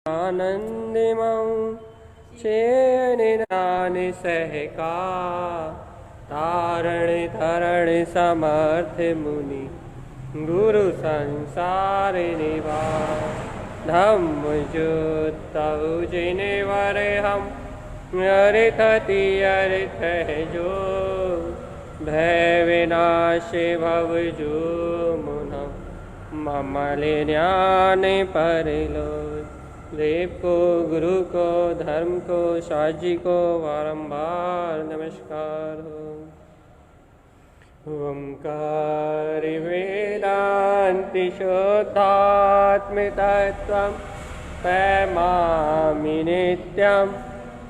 आनंदिमं चेनिनानि सहका तारणि धरणि समर्थ मुनि गुरु संसारि निवा धम्म जुत्तौ जिने वरे हम अरिथति अरिथ जो भय विनाशे भव जो मुनम ममले ज्ञान परिलो देव को गुरु को धर्म को साजी को बारंबार नमस्कार हो। ओंकार वेदांति शुद्धात्म तत्वं पैमामि नित्यं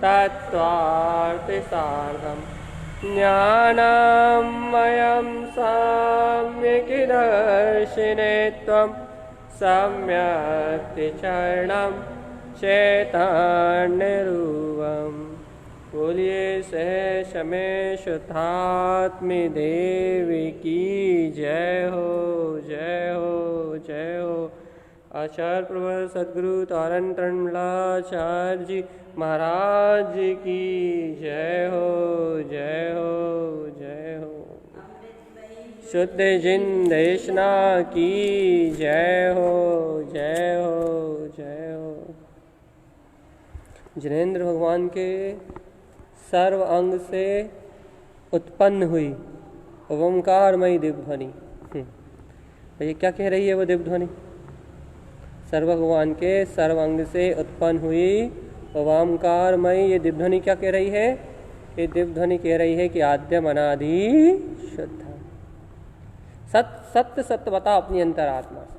तत्त्वार्थ साधं ज्ञानमयं सम्यक् दर्शिने त्वं सम्यक् चरणं चैतन्यरूपम्। बोलिए सहज में शुद्धात्म देवी की जय हो, जय हो, जय हो। आचार्य प्रवर सद्गुरु तारण तरणमलाचार्य जी महाराज जी की जय हो, जय हो, जय हो। शुद्ध जिन देशना की जय हो, जय हो, जय हो। जिनेंद्र भगवान के सर्व अंग से उत्पन्न हुई ओंकारमयी दिव्य ध्वनि। ये क्या कह रही है वो दिव्य ध्वनि? सर्व भगवान के सर्व अंग से उत्पन्न हुई ओंकारमयी ये दिव्य ध्वनि क्या कह रही है? ये दिव्य ध्वनि कह रही है कि आद्यम अनादि शुद्ध सत्य सत्य बता अपनी अंतरात्मा से।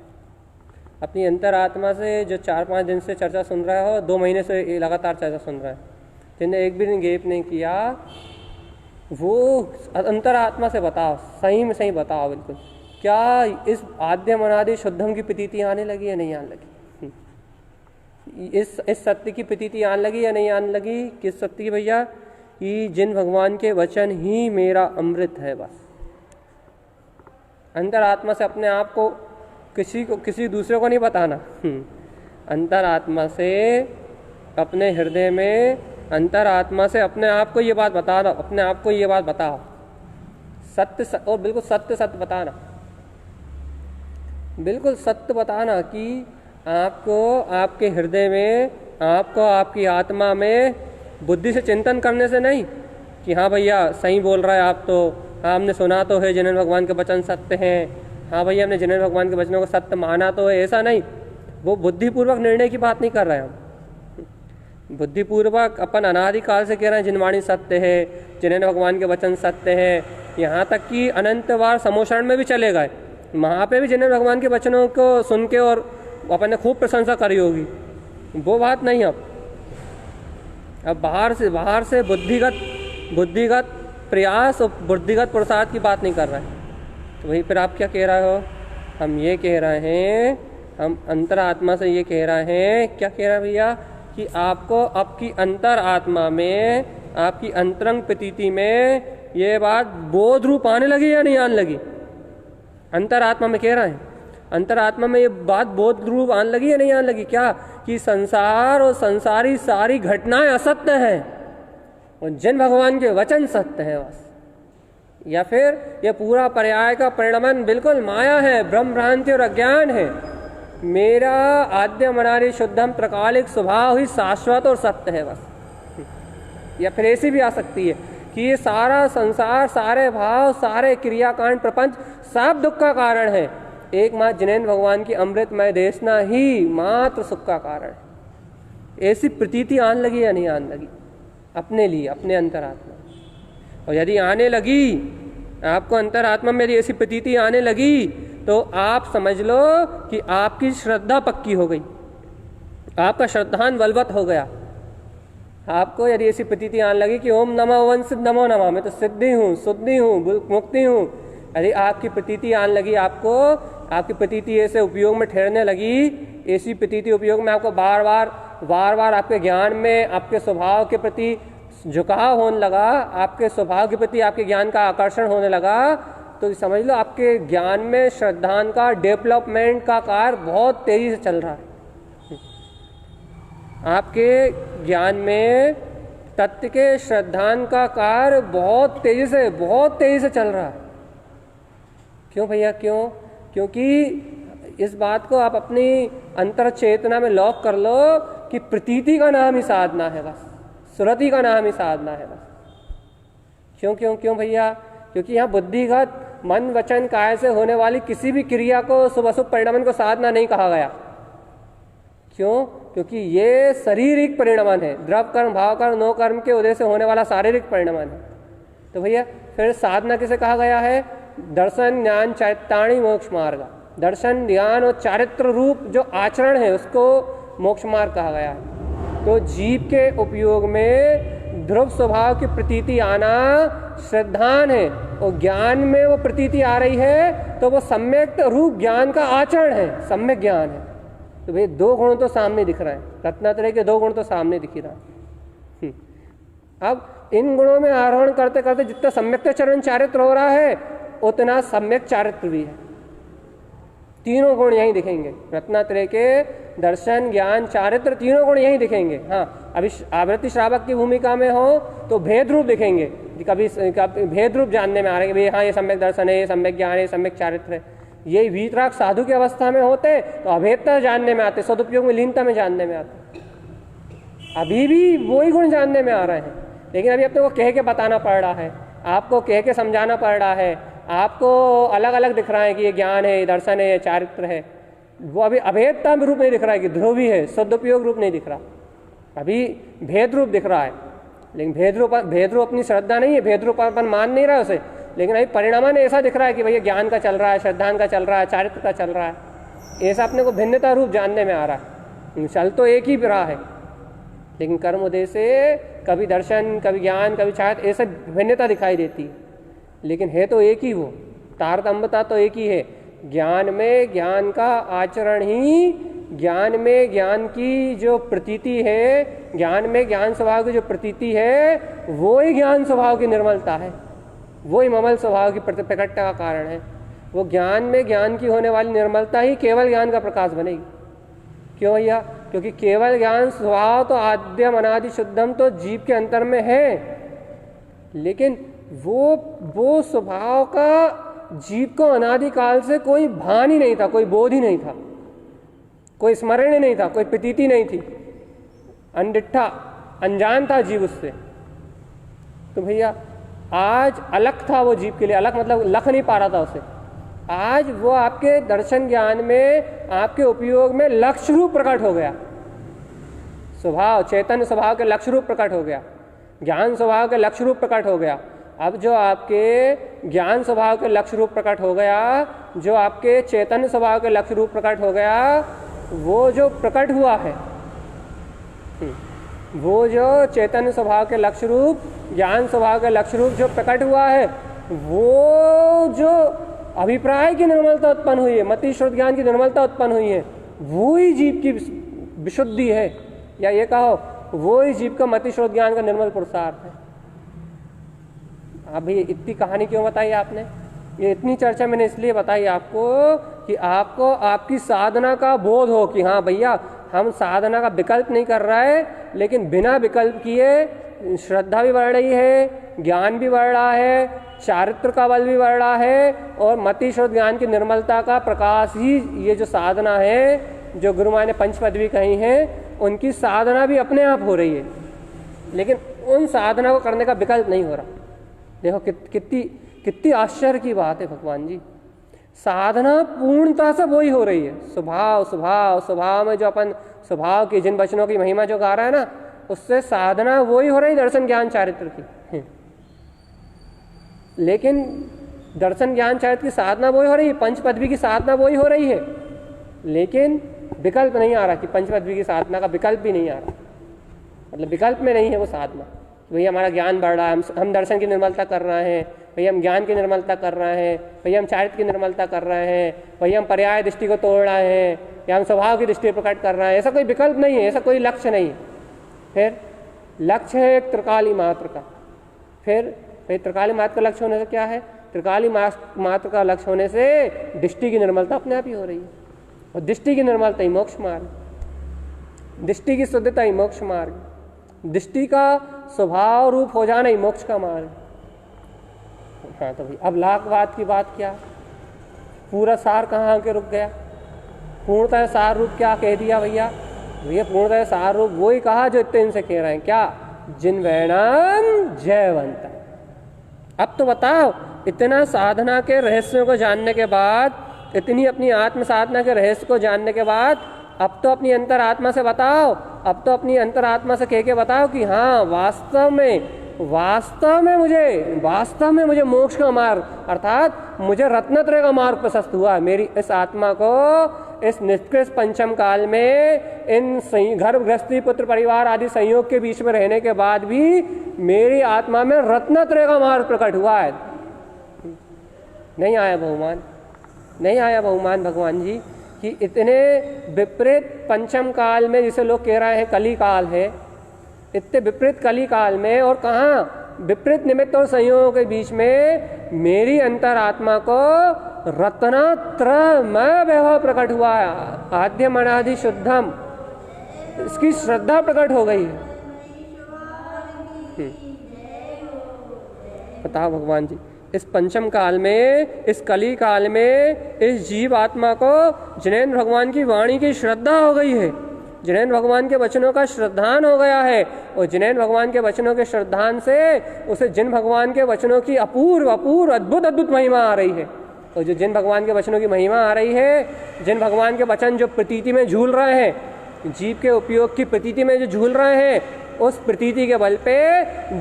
अपनी अंतरात्मा से जो 4-5 दिन से चर्चा सुन रहा हो, 2 महीने से लगातार चर्चा सुन रहा है, जिन्हें एक भी दिन गैप नहीं किया, वो अंतरात्मा से बताओ, सही में सही बताओ बिल्कुल, क्या इस आद्यम अनादि शुद्धम की प्रतीति आने लगी या नहीं आने लगी? इस सत्य की प्रतीति आने लगी या नहीं आने लगी? किस सत्य की भैया? कि जिन भगवान के वचन ही मेरा अमृत है। बस अंतरात्मा से अपने आप को किसी दूसरे को नहीं बताना। अंतरात्मा से अपने हृदय में, अंतरात्मा से अपने आप को ये बात बताना, अपने आप को ये बात बताओ सत्य और बिल्कुल सत्य सत्य बताना, बिल्कुल सत्य बताना कि आपको आपके हृदय में, आपको आपकी आत्मा में बुद्धि से चिंतन करने से नहीं कि हाँ भैया सही बोल रहा है आप, तो हाँ हमने सुना तो है जिनेंद्र भगवान के वचन सत्य हैं, हाँ भैया हमने जिनेंद्र भगवान के वचनों को सत्य माना तो है, ऐसा नहीं। वो बुद्धिपूर्वक निर्णय की बात नहीं कर रहे हैं हम। बुद्धिपूर्वक अपन अनादिकाल से कह रहे हैं जिनवाणी सत्य है, जिनेंद्र भगवान के वचन सत्य हैं, यहाँ तक कि अनंत बार समोषण में भी चले गए, वहाँ पे भी जिनेंद्र भगवान के वचनों को सुन के और अपन ने खूब प्रशंसा करी होगी। वो बात नहीं। अब बाहर से बुद्धिगत प्रयास और बुद्धिगत प्रसाद की बात नहीं कर रहे हैं। तो वही फिर आप क्या कह रहे हो? हम ये कह रहे हैं, हम अंतरात्मा से ये कह रहे हैं, क्या कह रहे हैं भैया? कि आपको आपकी अंतर आत्मा में, आपकी अंतरंग प्रतीति में ये बात बोध रूप आने लगी या नहीं आने लगी? अंतरात्मा में कह रहे हैं, अंतरात्मा में ये बात बोध रूप आने लगी या नहीं आने लगी? क्या कि संसार और संसारी सारी घटनाएं असत्य हैं और जिन भगवान के वचन सत्य हैं बस। या फिर ये पूरा पर्याय का परिणमन बिल्कुल माया है, ब्रह्म भ्रांति और अज्ञान है। मेरा आद्यम अनादि शुद्धम प्रकालिक स्वभाव ही शाश्वत और सत्य है बस। या फिर ऐसी भी आ सकती है कि ये सारा संसार, सारे भाव, सारे क्रियाकांड, प्रपंच सब दुख का कारण है, एकमात्र जिनेंद्र भगवान की अमृतमय देशना ही मात्र सुख का कारण है। ऐसी प्रतीति आने लगी या नहीं आने लगी अपने लिए, अपने अंतरात्मा? और यदि आने लगी, आपको अंतरात्मा में यदि ऐसी प्रतीति आने लगी, तो आप समझ लो कि आपकी श्रद्धा पक्की हो गई, आपका श्रद्धान बलवत हो गया। आपको यदि ऐसी प्रतीति आने लगी कि ओम नमः वंश नमो नमः, मैं तो सिद्धि हूँ, शुद्धि हूँ, मुक्ति हूँ, यदि आपकी प्रतीति आने लगी, आपको आपकी प्रतीति ऐसे उपयोग में ठहरने लगी, ऐसी प्रतीति उपयोग में आपको बार बार आपके ज्ञान में, आपके स्वभाव के प्रति झुकाव होने लगा, आपके स्वभाव के प्रति आपके ज्ञान का आकर्षण होने लगा, तो समझ लो आपके ज्ञान में श्रद्धान का डेवलपमेंट का कार्य बहुत तेजी से चल रहा है। आपके ज्ञान में तत्व के श्रद्धान का कार्य बहुत तेजी से चल रहा है। क्यों भैया, क्यों? क्योंकि इस बात को आप अपनी अंतर चेतना में लॉक कर लो कि प्रतीति का नाम ही साधना है, बस सुरति का नाम ही साधना है बस। क्यों क्यों क्यों भैया? क्योंकि यहाँ बुद्धिगत मन वचन काय से होने वाली किसी भी क्रिया को शुभ अशुभ परिणामन को साधना नहीं कहा गया। क्यों? क्योंकि ये शारीरिक परिणामन है, द्रव कर्म भाव कर्म नो कर्म के उदय से होने वाला शारीरिक परिणामन है। तो भैया फिर साधना किसे कहा गया है? दर्शन ज्ञान चैताणी मोक्ष मार्ग। दर्शन ज्ञान और चारित्र रूप जो आचरण है उसको मोक्ष मार्ग कहा गया है। तो जीव के उपयोग में ध्रुव स्वभाव की प्रतीति आना श्रद्धान है, और ज्ञान में वो प्रतीति आ रही है तो वो सम्यक रूप ज्ञान का आचरण है, सम्यक ज्ञान है। तो भाई दो गुण तो सामने दिख रहे हैं, रत्नात्रय के दो गुण तो सामने दिख रहा है। अब इन गुणों में आरोहण करते करते जितना सम्यक चरण चारित्र हो रहा है उतना सम्यक चारित्र भी है। तीनों गुण यहीं दिखेंगे, रत्नात्रय के दर्शन ज्ञान चारित्र तीनों गुण यहीं दिखेंगे। हाँ, अभी आवृत्ति श्रावक की भूमिका में हो तो भेद रूप दिखेंगे, कभी भेद रूप जानने में आ रहे हैं कि भाई हाँ ये सम्यक दर्शन है, ये सम्यक ज्ञान है, ये सम्यक चारित्र है। ये वीतराग साधु की अवस्था में होते तो अभेदता जानने में आते, सदुपयोग में लीनता में जानने में आते। अभी भी वही गुण जानने में आ रहे हैं, लेकिन अभी अपने को कह के बताना पड़ रहा है, आपको कह के समझाना पड़ रहा है, आपको अलग अलग दिख रहा है कि ये ज्ञान है, ये दर्शन है, ये चारित्र है। वो अभी अभेदता रूप नहीं दिख रहा है कि ध्रुवी है, सदुपयोग रूप नहीं दिख रहा, अभी भेद रूप दिख रहा है। लेकिन भेद रूप अपनी श्रद्धा नहीं है, भेद रूप अपन मान नहीं रहा उसे, लेकिन अभी परिणामन ऐसा दिख रहा है कि भैया ज्ञान का चल रहा है, श्रद्धान का चल रहा है, चारित्र का चल रहा है। ऐसा अपने को भिन्नता रूप जानने में आ रहा है। चल तो एक ही रहा है, लेकिन कर्म उदय से कभी दर्शन, कभी ज्ञान, कभी चारित्र, ऐसे भिन्नता दिखाई देती है, लेकिन है तो एक ही वो, तारतम्यता तो एक ही है। ज्ञान में ज्ञान का आचरण ही, ज्ञान में ज्ञान की जो प्रतीति है, ज्ञान में ज्ञान स्वभाव की जो प्रतीति है, वो ही ज्ञान स्वभाव की निर्मलता है, वो ही ममल स्वभाव की प्रकटता का कारण है। वो ज्ञान में ज्ञान की होने वाली निर्मलता ही केवल ज्ञान का प्रकाश बनेगी। क्यों भैया? क्योंकि केवल ज्ञान स्वभाव तो आद्यम अनादि शुद्धम तो जीव के अंतर में है, लेकिन वो स्वभाव का जीव को अनादिकाल से कोई भान ही नहीं था, कोई बोध ही नहीं था, कोई स्मरण ही नहीं था, कोई प्रतीति नहीं थी, अनडिठा अनजान था जीव उससे। तो भैया आज अलग था वो जीव के लिए, अलग मतलब लख नहीं पा रहा था उसे। आज वो आपके दर्शन ज्ञान में, आपके उपयोग में लक्ष्य रूप प्रकट हो गया, स्वभाव चैतन्य स्वभाव के लक्ष्य रूप प्रकट हो गया, ज्ञान स्वभाव के लक्ष्य रूप प्रकट हो गया। अब जो आपके ज्ञान स्वभाव के लक्ष्य रूप प्रकट हो गया, जो आपके चैतन्य स्वभाव के लक्ष्य रूप प्रकट हो गया, वो जो प्रकट हुआ है, वो जो चैतन्य स्वभाव के लक्ष्य रूप, ज्ञान स्वभाव के लक्ष्य रूप जो प्रकट हुआ है, वो जो अभिप्राय की निर्मलता उत्पन्न हुई है, मति श्रुत ज्ञान की निर्मलता उत्पन्न हुई है, वो ही जीव की विशुद्धि है, या ये कहो वो ही जीव का मति श्रुत ज्ञान का निर्मल पुरुषार्थ है। अब ये इतनी कहानी क्यों बताई आपने? ये इतनी चर्चा मैंने इसलिए बताई आपको कि आपको आपकी साधना का बोध हो कि हाँ भैया हम साधना का विकल्प नहीं कर रहा है, लेकिन बिना विकल्प किए श्रद्धा भी बढ़ रही है, ज्ञान भी बढ़ रहा है, चारित्र का बल भी बढ़ रहा है, और मति श्रुत ज्ञान की निर्मलता का प्रकाश ही ये जो साधना है, जो गुरु माँ ने पंच पदवी कही है, उनकी साधना भी अपने आप हो रही है, लेकिन उन साधना को करने का विकल्प नहीं हो रहा। देखो कितनी आश्चर्य की बात है भगवान जी। साधना पूर्णता से वही हो रही है, स्वभाव में जो अपन स्वभाव की जिन वचनों की महिमा जो गा रहा है ना, उससे साधना वही हो रही दर्शन ज्ञान चारित्र की। लेकिन दर्शन ज्ञान चारित्र की साधना वही हो रही है, पंच पदवी की साधना वही हो रही है, लेकिन विकल्प नहीं आ रहा कि पंच पदवी की साधना का विकल्प भी नहीं आ रहा, मतलब विकल्प में नहीं है वो साधना। भैया हमारा ज्ञान बढ़ रहा है, हम दर्शन की निर्मलता कर रहे हैं, भैया हम ज्ञान की निर्मलता कर रहे हैं, भैया हम चारित्र की निर्मलता कर रहे हैं, भैया हम पर्याय दृष्टि को तोड़ रहे हैं, या हम स्वभाव की दृष्टि प्रकट कर रहे हैं। ऐसा कोई विकल्प नहीं है, ऐसा कोई लक्ष्य नहीं है। फिर लक्ष्य है एक त्रिकाली मात्र का। फिर त्रिकाली मात्र का लक्ष्य होने से क्या है? त्रिकाली मात्र का लक्ष्य होने से दृष्टि की निर्मलता अपने आप ही हो रही है, और दृष्टि की निर्मलता ही मोक्ष मार्ग। दृष्टि की शुद्धता ही मोक्ष मार्ग, दृष्टि का स्वभाव रूप हो जाना ही मोक्ष का मार्ग। हाँ तो भाई अब लाखवाद की बात क्या, पूरा सार कहाँ के रुक गया? पूर्णतः सार रूप क्या कह दिया भैया? भैया पूर्णतः सार रूप वही कहा जो इतने इनसे कह रहे हैं, क्या? जिन्वैणाम जयवंत। अब तो बताओ, इतना साधना के रहस्यों को जानने के बाद, इतनी अपनी आत्म साधना के रहस्य को जानने के बाद, अब तो अपनी अंतरात्मा से बताओ, अब तो अपनी अंतरात्मा से कह के बताओ कि हाँ वास्तव में मुझे मोक्ष का मार्ग अर्थात मुझे रत्नत्रय का मार्ग प्रशस्त हुआ। मेरी इस आत्मा को इस निष्कृष्ट पंचम काल में इन घर गृहस्थी पुत्र परिवार आदि संयोग के बीच में रहने के बाद भी मेरी आत्मा में रत्नत्रय का मार्ग प्रकट हुआ है। नहीं आया बहुमान भगवान जी कि इतने विपरीत पंचम काल में, जिसे लोग कह रहे हैं कली काल है, इतने विपरीत कली काल में और कहाँ विपरीत निमित्त और संयोगों के बीच में मेरी अंतरात्मा को रत्नत्रयमय वैभव प्रकट हुआ है, आद्यम अनादि शुद्धम, इसकी श्रद्धा प्रकट हो गई है। बताओ भगवान जी, इस पंचम काल में, इस कली काल में इस जीव आत्मा को जिनेंद्र भगवान की वाणी की श्रद्धा हो गई है, जिनेंद्र भगवान के वचनों का श्रद्धान हो गया है, और जिनेंद्र भगवान के वचनों के श्रद्धान से उसे जिन भगवान के वचनों की अपूर्व अद्भुत महिमा आ रही है। और जो जिन भगवान के वचनों की महिमा आ रही है, जिन भगवान के वचन जो प्रतीति में झूल रहे हैं, जीव के उपयोग की प्रतीति में जो झूल रहे हैं, उस प्रतीति के बल पे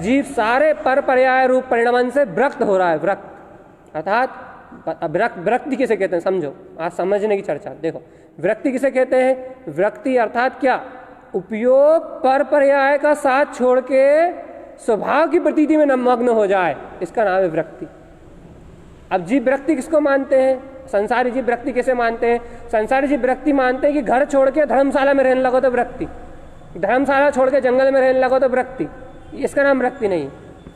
जीव सारे पर पर्याय रूप परिणमन से विरक्त हो रहा है। विरक्त अर्थात विरक्ति किसे कहते हैं समझो, आज समझने की चर्चा। देखो विरक्ति किसे कहते हैं? विरक्ति अर्थात क्या? उपयोग पर पर्याय का साथ छोड़ के स्वभाव की प्रतीति में मग्न हो जाए, इसका नाम है विरक्ति। अब जीव विरक्ति किसको मानते हैं? संसारी जीव विरक्ति कैसे मानते हैं? संसारी जीव विरक्ति मानते हैं कि घर छोड़ के धर्मशाला में रहने लगो तो विरक्ति, धर्मशाला छोड़ के जंगल में रहने लगो तो विरक्ति, इसका नाम विरक्ति नहीं।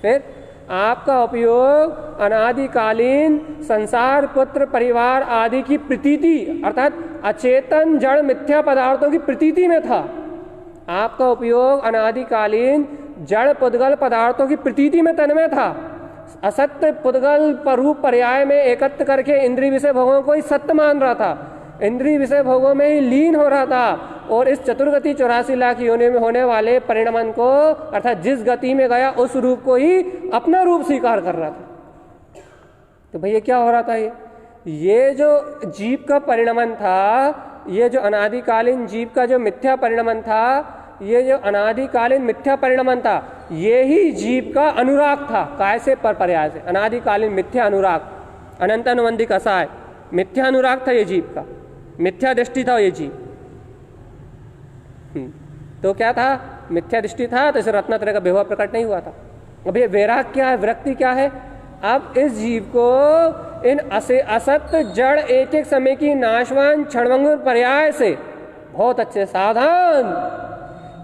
फिर आपका उपयोग अनादिकालीन संसार पुत्र परिवार आदि की प्रतीति अर्थात अचेतन जड़ मिथ्या पदार्थों की प्रतीति में था। आपका उपयोग अनादिकालीन जड़ पुद्गल पदार्थों की प्रतीति में तन्मय था। असत्य पुद्गल रूप पर्याय में एकत्र करके इंद्रिय विषय भोगों को ही सत्य मान रहा था, इंद्रिय विषय भोगों में ही लीन हो रहा था, और इस चतुर्गति 84 लाख योनि में होने वाले परिणमन को अर्थात जिस गति में गया उस रूप को ही अपना रूप स्वीकार कर रहा था। तो भैया क्या हो रहा था? ये जो जीव का परिणमन था, ये जो अनादिकालीन जीव का जो मिथ्या परिणमन था, ये जो अनादिकालीन मिथ्या परिणमन था, ये ही जीव का अनुराग था। काय से? पर पर्याय से। अनादिकालीन मिथ्या अनुराग, अनंत अनुबंधिक असाय, मिथ्या अनुराग था ये जीव का, मिथ्या दृष्टि था ये जीव। तो क्या था? मिथ्या दृष्टि था, तो इसे रत्नत्रय का वैभव प्रकट नहीं हुआ था। अब ये वैराग क्या है, विरक्ति क्या है? अब इस जीव को इन असत्य जड़ एक एक समय की नाशवान क्षणभंगुर पर्याय से बहुत अच्छे सावधान,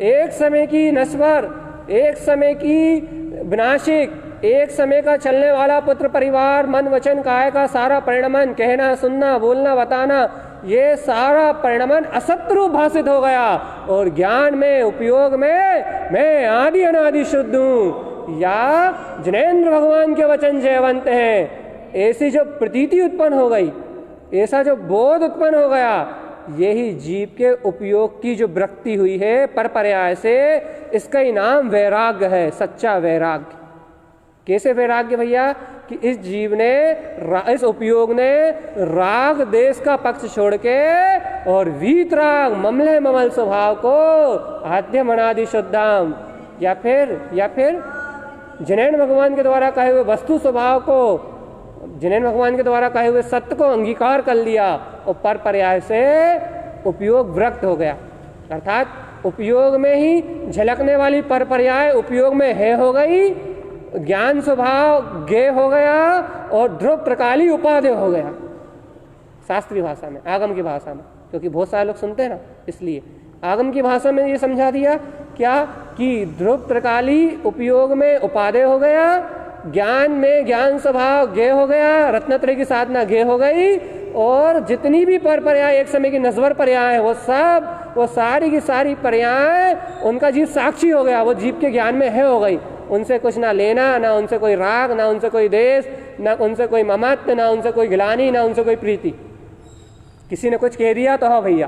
एक समय की नश्वर, एक समय की विनाशिक, एक समय का चलने वाला पुत्र परिवार मन वचन काय का सारा परिणमन, कहना सुनना बोलना बताना, ये सारा परिणमन असत्य रूप भाषित हो गया, और ज्ञान में उपयोग में मैं आदि अनादि शुद्ध हूँ, या जिनेंद्र भगवान के वचन जयवंत हैं, ऐसी जो प्रतीति उत्पन्न हो गई, ऐसा जो बोध उत्पन्न हो गया, यही जीव के उपयोग की जो विरक्ति हुई है पर पर्याय से, इसका ही नाम वैराग्य है, सच्चा वैराग्य। कैसे वैराग्य भैया? कि इस जीव ने, इस उपयोग ने राग देश का पक्ष छोड़ के और वीतराग ममले ममल स्वभाव को आद्यम अनादि शुद्धम, या फिर जिनेंद्र भगवान के द्वारा कहे हुए वस्तु स्वभाव को, जिनेंद्र भगवान के द्वारा कहे हुए सत्य को अंगीकार कर लिया, और पर पर्याय से उपयोग विरक्त हो गया। अर्थात उपयोग में ही झलकने वाली पर पर्याय उपयोग में है हो गई, ज्ञान स्वभाव गे हो गया, और ध्रुव प्रकाली उपादेय हो गया। शास्त्रीय भाषा में, आगम की भाषा में, क्योंकि बहुत सारे लोग सुनते हैं ना, इसलिए आगम की भाषा में ये समझा दिया क्या कि ध्रुव प्रकाली उपयोग में उपादेय हो गया, ज्ञान में ज्ञान स्वभाव गे हो गया, रत्नत्रय की साधना गे हो गई, और जितनी भी पर पर्याय एक समय की नस्वर पर्याय है वो सारी की सारी पर्याय उनका जीव साक्षी हो गया, वो जीव के ज्ञान में है हो गई। उनसे कुछ ना लेना, ना उनसे कोई राग, ना उनसे कोई देश, ना उनसे कोई ममत्व, ना उनसे कोई गिलानी, ना उनसे कोई प्रीति। किसी ने कुछ कह दिया तो हाँ भैया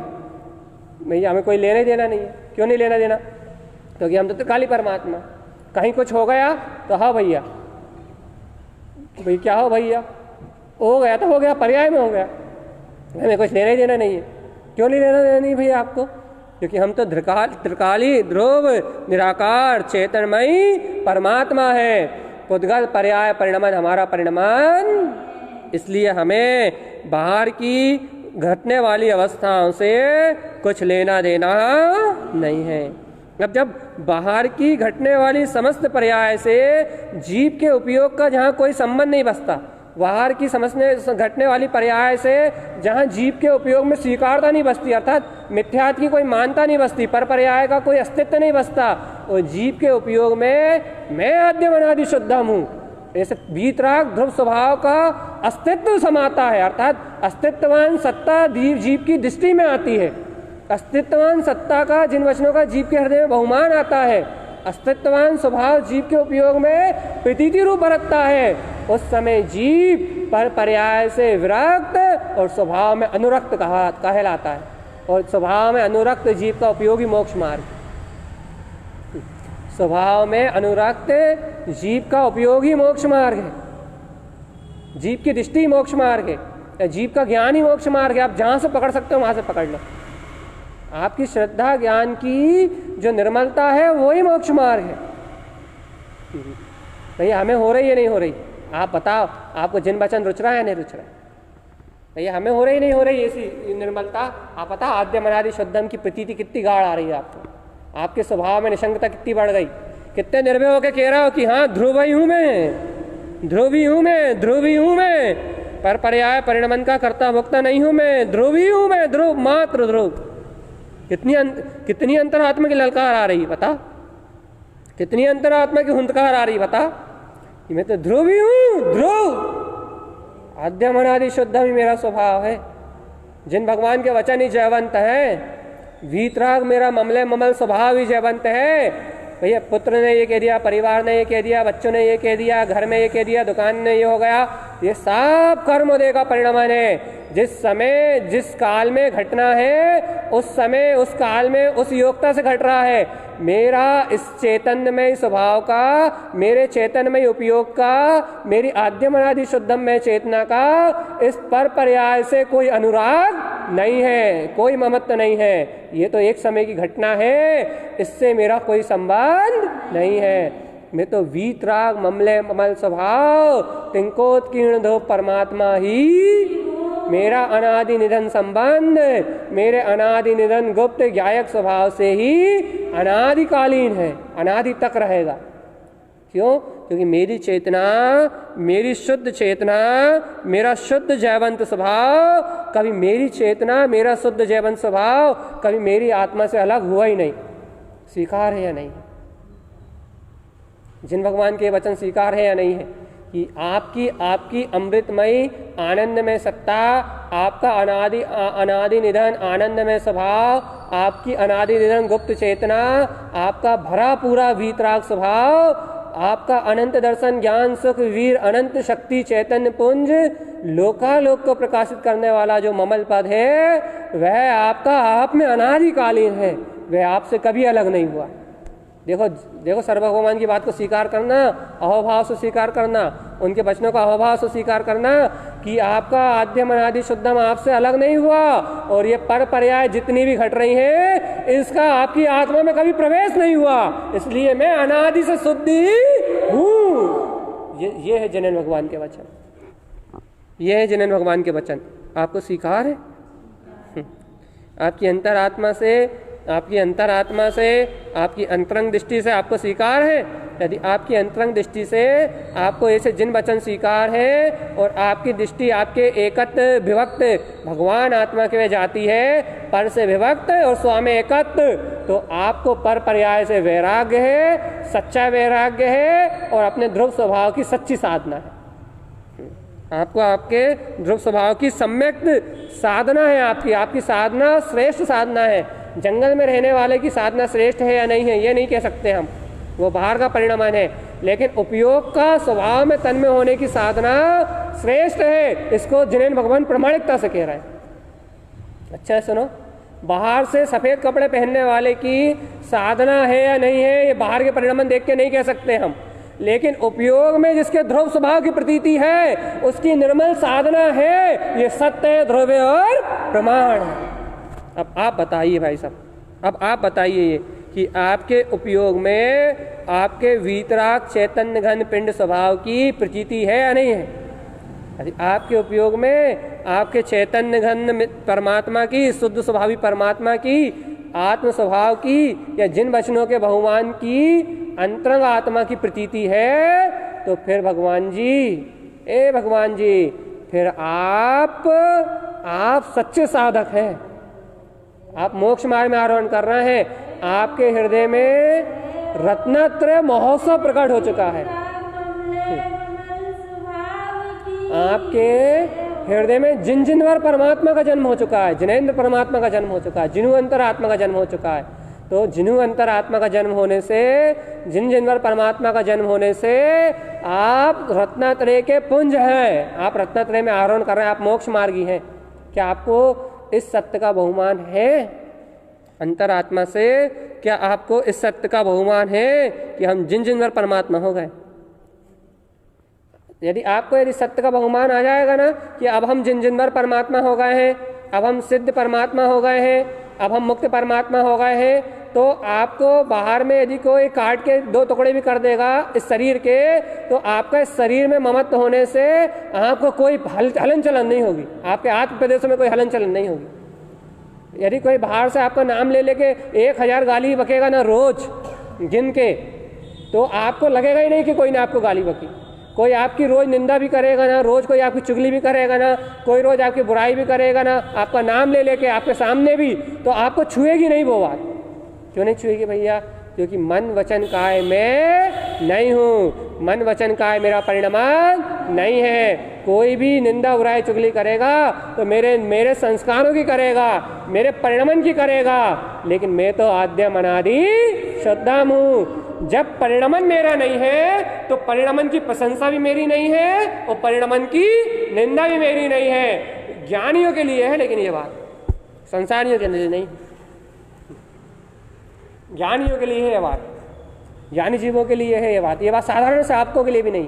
हमें कोई लेना देना नहीं है। क्यों नहीं लेना देना? क्योंकि हम तो त्रिकाली परमात्मा। कहीं कुछ हो गया तो हाँ भैया भाई क्या हो भैया, हो गया तो हो गया, पर्याय में हो गया, हमें कुछ लेना ही देना नहीं है। क्यों नहीं लेना देना नहीं भैया आपको? क्योंकि हम तो त्रिकाली ध्रुव निराकार चेतनमयी परमात्मा है। पुद्गल पर्याय परिणमन हमारा परिणमन, इसलिए हमें बाहर की घटने वाली अवस्थाओं से कुछ लेना देना नहीं है। अब जब बाहर की घटने वाली समस्त पर्याय से जीव के उपयोग का जहाँ कोई संबंध नहीं बसता, बाहर की समझने घटने वाली पर्याय से जहाँ जीव के उपयोग में स्वीकारता नहीं बसती, अर्थात मिथ्यात्व की कोई मानता नहीं बसती, पर पर्याय का कोई अस्तित्व नहीं बसता, और जीव के उपयोग में मैं आद्यम अनादि शुद्धम हूँ, ऐसे वीतराग ध्रुव स्वभाव का अस्तित्व समाता है। अर्थात अस्तित्ववान सत्ता जीव की दृष्टि में आती है। अस्तित्ववान सत्ता का जिन वचनों का जीव के हृदय में बहुमान आता है, अस्तित्ववान स्वभाव जीव के उपयोग में प्रतीति रूप बरतता है, उस समय जीव पर पर्याय से विरक्त और स्वभाव में अनुरक्त कहलाता है। और स्वभाव में अनुरक्त जीव का उपयोगी मोक्ष मार्ग, स्वभाव में अनुरक्त जीव का उपयोगी मोक्ष मार्ग है, जीव की दृष्टि मोक्ष मार्ग है, या जीव का ज्ञान ही मोक्ष मार्ग है। आप जहाँ से पकड़ सकते हो वहाँ से पकड़ लो। आपकी श्रद्धा ज्ञान की जो निर्मलता है वही मोक्ष मार्ग है। भैया हमें हो रही है नहीं हो रही, आप बताओ, आपको जिन वचन रुच रहा है नहीं रुच रहा है? भैया हमें हो रही नहीं हो रही ऐसी निर्मलता? आप बताओ आद्यम अनादि शुद्धम की प्रतीति कितनी गाढ़ आ रही है आपको, आपके स्वभाव में निशंकता कितनी बढ़ गई, कितने निर्भय होकर कह रहा हो कि हाँ ध्रुव ही हूँ मैं, ध्रुवी हूँ मैं, ध्रुवी हूँ मैं, पर पर्याय परिणमन का कर्ता भोक्ता नहीं हूँ मैं, ध्रुवी हूँ मैं, ध्रुव मात्र ध्रुव। कितनी अंतरात्मा की ललकार आ रही बता, कितनी अंतरात्मा की हुंकार आ रही बता कि मैं तो ध्रुवी हूँ, ध्रुव आद्यम अनादि शुद्धम ही मेरा स्वभाव है। जिन भगवान के वचन ही जयवंत है, वीतराग मेरा ममल स्वभाव ही जयवंत है। भैया पुत्र ने ये कह दिया, परिवार ने ये कह दिया, बच्चों ने ये कह दिया, घर में ये कह दिया, दुकान में ये हो गया, ये सब कर्मोदय का परिणमन है। जिस समय जिस काल में घटना है उस समय उस काल में उस योग्यता से घट रहा है। मेरा इस चैतन्यमय स्वभाव का, मेरे चैतन्यमय उपयोग का, मेरी आद्यम अनादि शुद्धमय चेतना का इस पर पर्याय से कोई अनुराग नहीं है, कोई ममत्व नहीं है। ये तो एक समय की घटना है, इससे मेरा कोई संबंध नहीं है। मैं तो वीतराग ममल स्वभाव तिंकोत्कीर्ण धो परमात्मा ही मेरा अनादि निधन संबंध, मेरे अनादि निधन गुप्त ज्ञायक स्वभाव से ही अनादिकालीन है, अनादि तक रहेगा। क्यों? क्योंकि मेरी चेतना, मेरी शुद्ध चेतना, मेरा शुद्ध जयवंत स्वभाव, कभी मेरी चेतना, मेरा शुद्ध जयवंत स्वभाव कभी मेरी आत्मा से अलग हुआ ही नहीं। स्वीकार है या नहीं? जिन भगवान के वचन स्वीकार है या नहीं है कि आपकी अमृतमयी आनंदमय सत्ता, आपका अनादि निधन आनंदमय स्वभाव, आपकी अनादि निधन गुप्त चेतना, आपका भरा पूरा वीतराग स्वभाव, आपका अनंत दर्शन ज्ञान सुख वीर अनंत शक्ति चैतन्य पुंज, लोकालोक को प्रकाशित करने वाला जो ममल पद है, वह आपका आप में अनादिकालीन है, वह आपसे कभी अलग नहीं हुआ। देखो सर्वभगवान की बात को स्वीकार करना, अहोभाव से स्वीकार करना, उनके वचनों का अहोभाव से स्वीकार करना कि आपका आद्यम अनादि शुद्धम आपसे अलग नहीं हुआ, और ये पर पर्याय जितनी भी घट रही हैं इसका आपकी आत्मा में कभी प्रवेश नहीं हुआ, इसलिए मैं अनादि से शुद्धि हूँ। ये है जनन भगवान के वचन, ये है जनन भगवान के वचन। आपको स्वीकार है? आपकी अंतरात्मा से, आपकी अंतरंग दृष्टि से आपको स्वीकार है? यदि आपकी अंतरंग दृष्टि से आपको ऐसे जिन वचन स्वीकार है और आपकी दृष्टि आपके एकत्व विभक्त भगवान आत्मा के में जाती है, पर से विभक्त और स्वामी एकत्व, तो आपको पर पर्याय से वैराग्य है, सच्चा वैराग्य है, और अपने ध्रुव स्वभाव की सच्ची साधना है। आपको आपके ध्रुव स्वभाव की सम्यक साधना है, आपकी साधना श्रेष्ठ साधना है। जंगल में रहने वाले की साधना श्रेष्ठ है या नहीं है ये नहीं कह सकते हम, वो बाहर का परिणामन है, लेकिन उपयोग का स्वभाव में तन्मय होने की साधना श्रेष्ठ है। इसको जिनेन्द्र भगवान प्रामाणिकता से कह रहे हैं। अच्छा है, सुनो, बाहर से सफ़ेद कपड़े पहनने वाले की साधना है या नहीं है ये बाहर के परिणामन देख के नहीं कह सकते हम, लेकिन उपयोग में जिसके ध्रुव स्वभाव की प्रतीति है उसकी निर्मल साधना है, ये सत्य है, ध्रुव और प्रमाण है। अब आप बताइए भाई साहब, अब आप बताइए ये कि आपके उपयोग में आपके वीतराग चैतन्य घन पिंड स्वभाव की प्रतीति है या नहीं है? यदि आपके उपयोग में आपके चैतन्य घन परमात्मा की, शुद्ध स्वभावी परमात्मा की, आत्म स्वभाव की या जिन वचनों के बहुमान की अंतरंग आत्मा की प्रतीति है, तो फिर भगवान जी, फिर आप सच्चे साधक हैं। आप मोक्ष मार्ग में आरोहण कर रहे हैं, आपके हृदय में रत्नत्रय महोत्सव प्रकट हो चुका है। आपके हृदय में जिन परमात्मा का जन्म हो चुका है, जिनेन्द्र परमात्मा का जन्म हो चुका है, जिनु अंतर आत्मा का जन्म हो चुका है। तो जिनु अंतर आत्मा का जन्म होने से, जिनवर परमात्मा का जन्म होने से आप रत्नत्रय के पुंज हैं, आप रत्नत्रय में आरोहण कर रहे हैं, आप मोक्ष मार्गी हैं। क्या आपको इस सत्य का बहुमान है? अंतरात्मा से क्या आपको इस सत्य का बहुमान है कि हम जिनवर परमात्मा हो गए? यदि सत्य का बहुमान आ जाएगा ना कि अब हम जिनवर परमात्मा हो गए हैं, अब हम सिद्ध परमात्मा हो गए हैं, अब हम मुक्त परमात्मा हो गए हैं, तो आपको बाहर में यदि कोई काट के 2 टुकड़े भी कर देगा इस शरीर के, तो आपका इस शरीर में ममत्व होने से आपको कोई हलन चलन नहीं होगी, आपके आत्म प्रदेशों में कोई हलन चलन नहीं होगी। यदि कोई बाहर से आपका नाम ले लेके 1000 गाली बकेगा ना रोज गिन के, तो आपको लगेगा ही नहीं कि कोई ने आपको गाली बकी। कोई आपकी रोज निंदा भी करेगा ना, रोज कोई आपकी चुगली भी करेगा ना, कोई रोज आपकी बुराई भी करेगा ना, आपका नाम ले लेके आपके सामने भी, तो आपको छुएगी नहीं वो बात। क्यों नहीं छुएगी भैया? क्योंकि मन वचन काय मैं नहीं हूँ, मन वचन काय मेरा परिणाम नहीं है। कोई भी निंदा बुराई चुगली करेगा तो मेरे संस्कारों की करेगा, मेरे परिणामन की करेगा, लेकिन मैं तो आद्यम अनादि शुद्धम हूँ। जब परिणामन मेरा नहीं है तो परिणामन की प्रशंसा भी मेरी नहीं है और परिणामन की निंदा भी मेरी नहीं है। ज्ञानियों के लिए है, लेकिन ये बात संसारियों के लिए नहीं, ज्ञानियों के लिए है ये बात, ज्ञानी जीवों के लिए है ये बात। ये बात साधारण श्रावकों के लिए भी नहीं,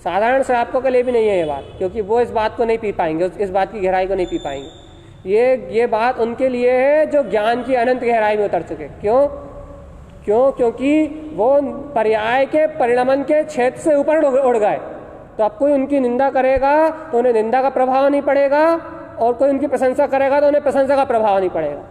साधारण श्रावकों के लिए भी नहीं है ये बात, क्योंकि वो इस बात को नहीं पी पाएंगे, इस बात की गहराई को नहीं पी पाएंगे। ये बात उनके लिए है जो ज्ञान की अनंत गहराई में उतर चुके। क्योंकि वो पर्याय के परिणामन के क्षेत्र से ऊपर उड़ गए। तो अब कोई उनकी निंदा करेगा तो उन्हें निंदा का प्रभाव नहीं पड़ेगा, और कोई उनकी प्रशंसा करेगा तो उन्हें प्रशंसा का प्रभाव नहीं पड़ेगा।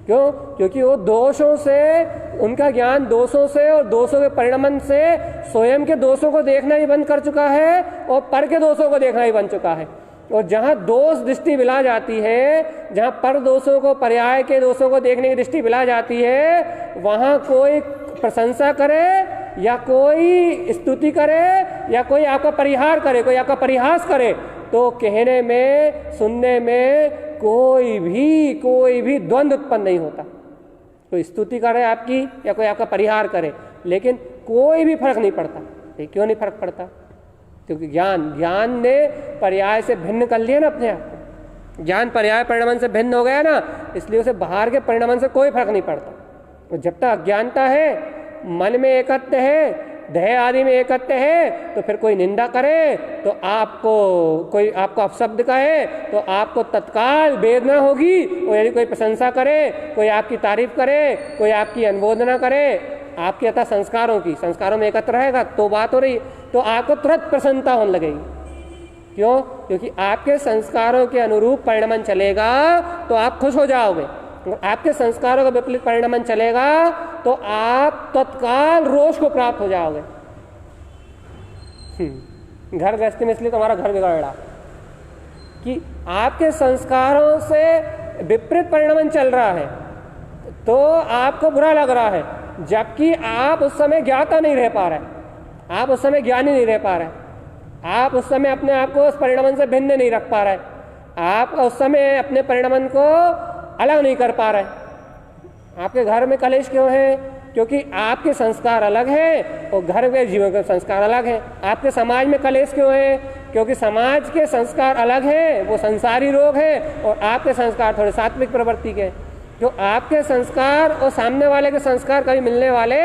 क्यों? क्योंकि वो दोषों से, उनका ज्ञान दोषों से और दोषों के परिणामन से स्वयं के दोषों को देखना ही बंद कर चुका है और पर के दोषों को देखना ही बन चुका है। और जहाँ दोष दृष्टि मिला जाती है, जहाँ पर दोषों को, पर्याय के दोषों को देखने की दृष्टि मिला जाती है, वहाँ कोई प्रशंसा करे या कोई स्तुति करे या कोई आपका परिहार करे, कोई आपका परिहास करे, तो कहने में, सुनने में कोई भी द्वंद्व उत्पन्न नहीं होता। कोई स्तुति करे आपकी या कोई आपका परिहार करे, लेकिन कोई भी फर्क नहीं पड़ता। क्यों नहीं फर्क पड़ता? क्योंकि ज्ञान ने पर्याय से भिन्न कर लिया ना अपने आप को। ज्ञान पर्याय परिणामन से भिन्न हो गया ना, इसलिए उसे बाहर के परिणामन से कोई फर्क नहीं पड़ता। तो जब तक अज्ञानता है, मन में एकत्व है, देह आदि में एकत्व है, तो फिर कोई निंदा करे तो कोई आपको अपशब्द कहे तो आपको तत्काल वेदना होगी, और यदि कोई प्रशंसा करे, कोई आपकी तारीफ करे, कोई आपकी अनुमोदना करे, आपके यथा संस्कारों में एकत्र रहेगा तो बात हो रही, तो आपको तुरंत प्रसन्नता होने लगेगी। क्यों? क्योंकि आपके संस्कारों के अनुरूप परिणामन चलेगा तो आप खुश हो जाओगे। आपके संस्कारों का विपरीत परिणामन चलेगा तो आप तत्काल रोष को प्राप्त हो जाओगे। घर गृहस्थी में इसलिए तुम्हारा घर बिगड़ा कि आपके संस्कारों से विपरीत परिणामन चल रहा है, तो आपको बुरा लग रहा है, जबकि आप उस समय ज्ञाता नहीं रह पा रहे, आप उस समय ज्ञानी नहीं रह पा रहे। आप उस समय अपने आप को उस परिणमन से भिन्न नहीं रख पा रहे, आप उस समय अपने परिणमन को अलग नहीं कर पा रहे। आपके घर में कलेश क्यों है? क्योंकि आपके संस्कार अलग हैं और घर के जीवन के संस्कार अलग हैं। आपके समाज में कलेश क्यों है? क्योंकि समाज के संस्कार अलग हैं, वो संसारी रोग हैं, और आपके संस्कार थोड़े सात्विक प्रवृत्ति के। जो आपके संस्कार और सामने वाले के संस्कार कभी मिलने वाले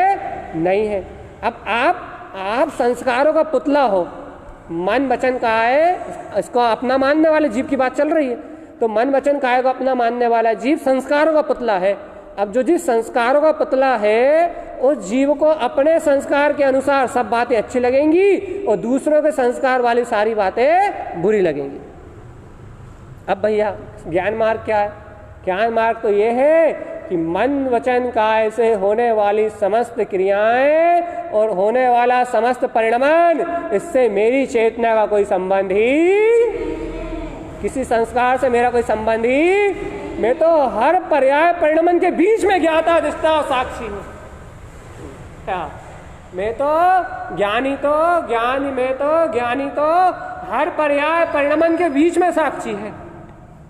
नहीं हैं। अब आप संस्कारों का पुतला हो। मन वचन काया, इसको अपना मानने वाले जीव की बात चल रही है, तो मन वचन काया को अपना मानने वाला जीव संस्कारों का पुतला है। अब जो जीव संस्कारों का पुतला है, उस जीव को अपने संस्कार के अनुसार सब बातें अच्छी लगेंगी और दूसरों के संस्कार वाली सारी बातें बुरी लगेंगी। अब भैया ज्ञान मार्ग क्या है? ज्ञान मार्ग तो ये है कि मन वचन काया से होने वाली समस्त क्रियाएं और होने वाला समस्त परिणमन, इससे मेरी चेतना का कोई संबंध ही, किसी संस्कार से मेरा कोई संबंध ही, मैं तो हर पर्याय परिणमन के बीच में ज्ञाता दृष्टा और साक्षी हूँ। क्या मैं तो ज्ञानी तो हर पर्याय परिणमन के बीच में साक्षी है।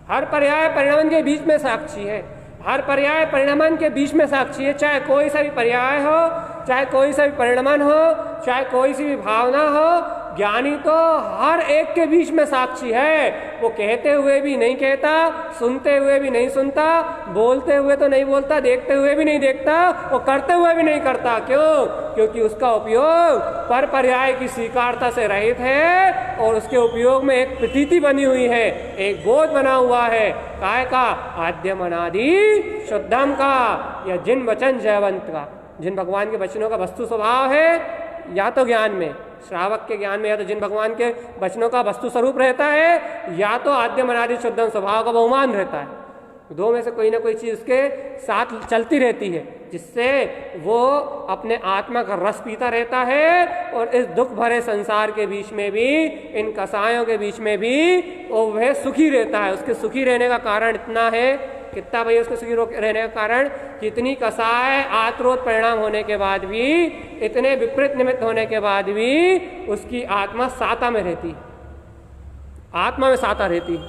हर पर्याय परिणमन के बीच में साक्षी है। हर पर्याय परिणमन के बीच में साक्षी है। चाहे कोई सा भी पर्याय हो, चाहे कोई सा भी परिणमन हो, चाहे कोई सी भी भावना हो, ज्ञानी तो हर एक के बीच में साक्षी है। वो कहते हुए भी नहीं कहता, सुनते हुए भी नहीं सुनता, बोलते हुए तो नहीं बोलता, देखते हुए भी नहीं देखता और करते हुए भी नहीं करता। क्यों? क्योंकि उसका उपयोग पर पर्याय की स्वीकारता से रहित है और उसके उपयोग में एक प्रतीति बनी हुई है, एक बोध बना हुआ है। काय का? आद्यम अनादि शुद्धम का, या जिन वचन जयवंत का, जिन भगवान के वचनों का वस्तु स्वभाव है, या तो ज्ञान में, श्रावक के ज्ञान में, या तो जिन भगवान के वचनों का वस्तु स्वरूप रहता है, या तो आद्यम अनादि शुद्धम स्वभाव का बहुमान रहता है। दो में से कोई ना कोई चीज उसके साथ चलती रहती है, जिससे वो अपने आत्मा का रस पीता रहता है और इस दुख भरे संसार के बीच में भी, इन कसायों के बीच में भी वो वह सुखी रहता है। उसके सुखी रहने का कारण इतना है, कितना भाई उसके सुखी रहने का कारण कि इतनी कसाय आत्रोत परिणाम होने के बाद भी, इतने विपरीत निमित्त होने के बाद भी उसकी आत्मा साता में रहती है, आत्मा में साता रहती है,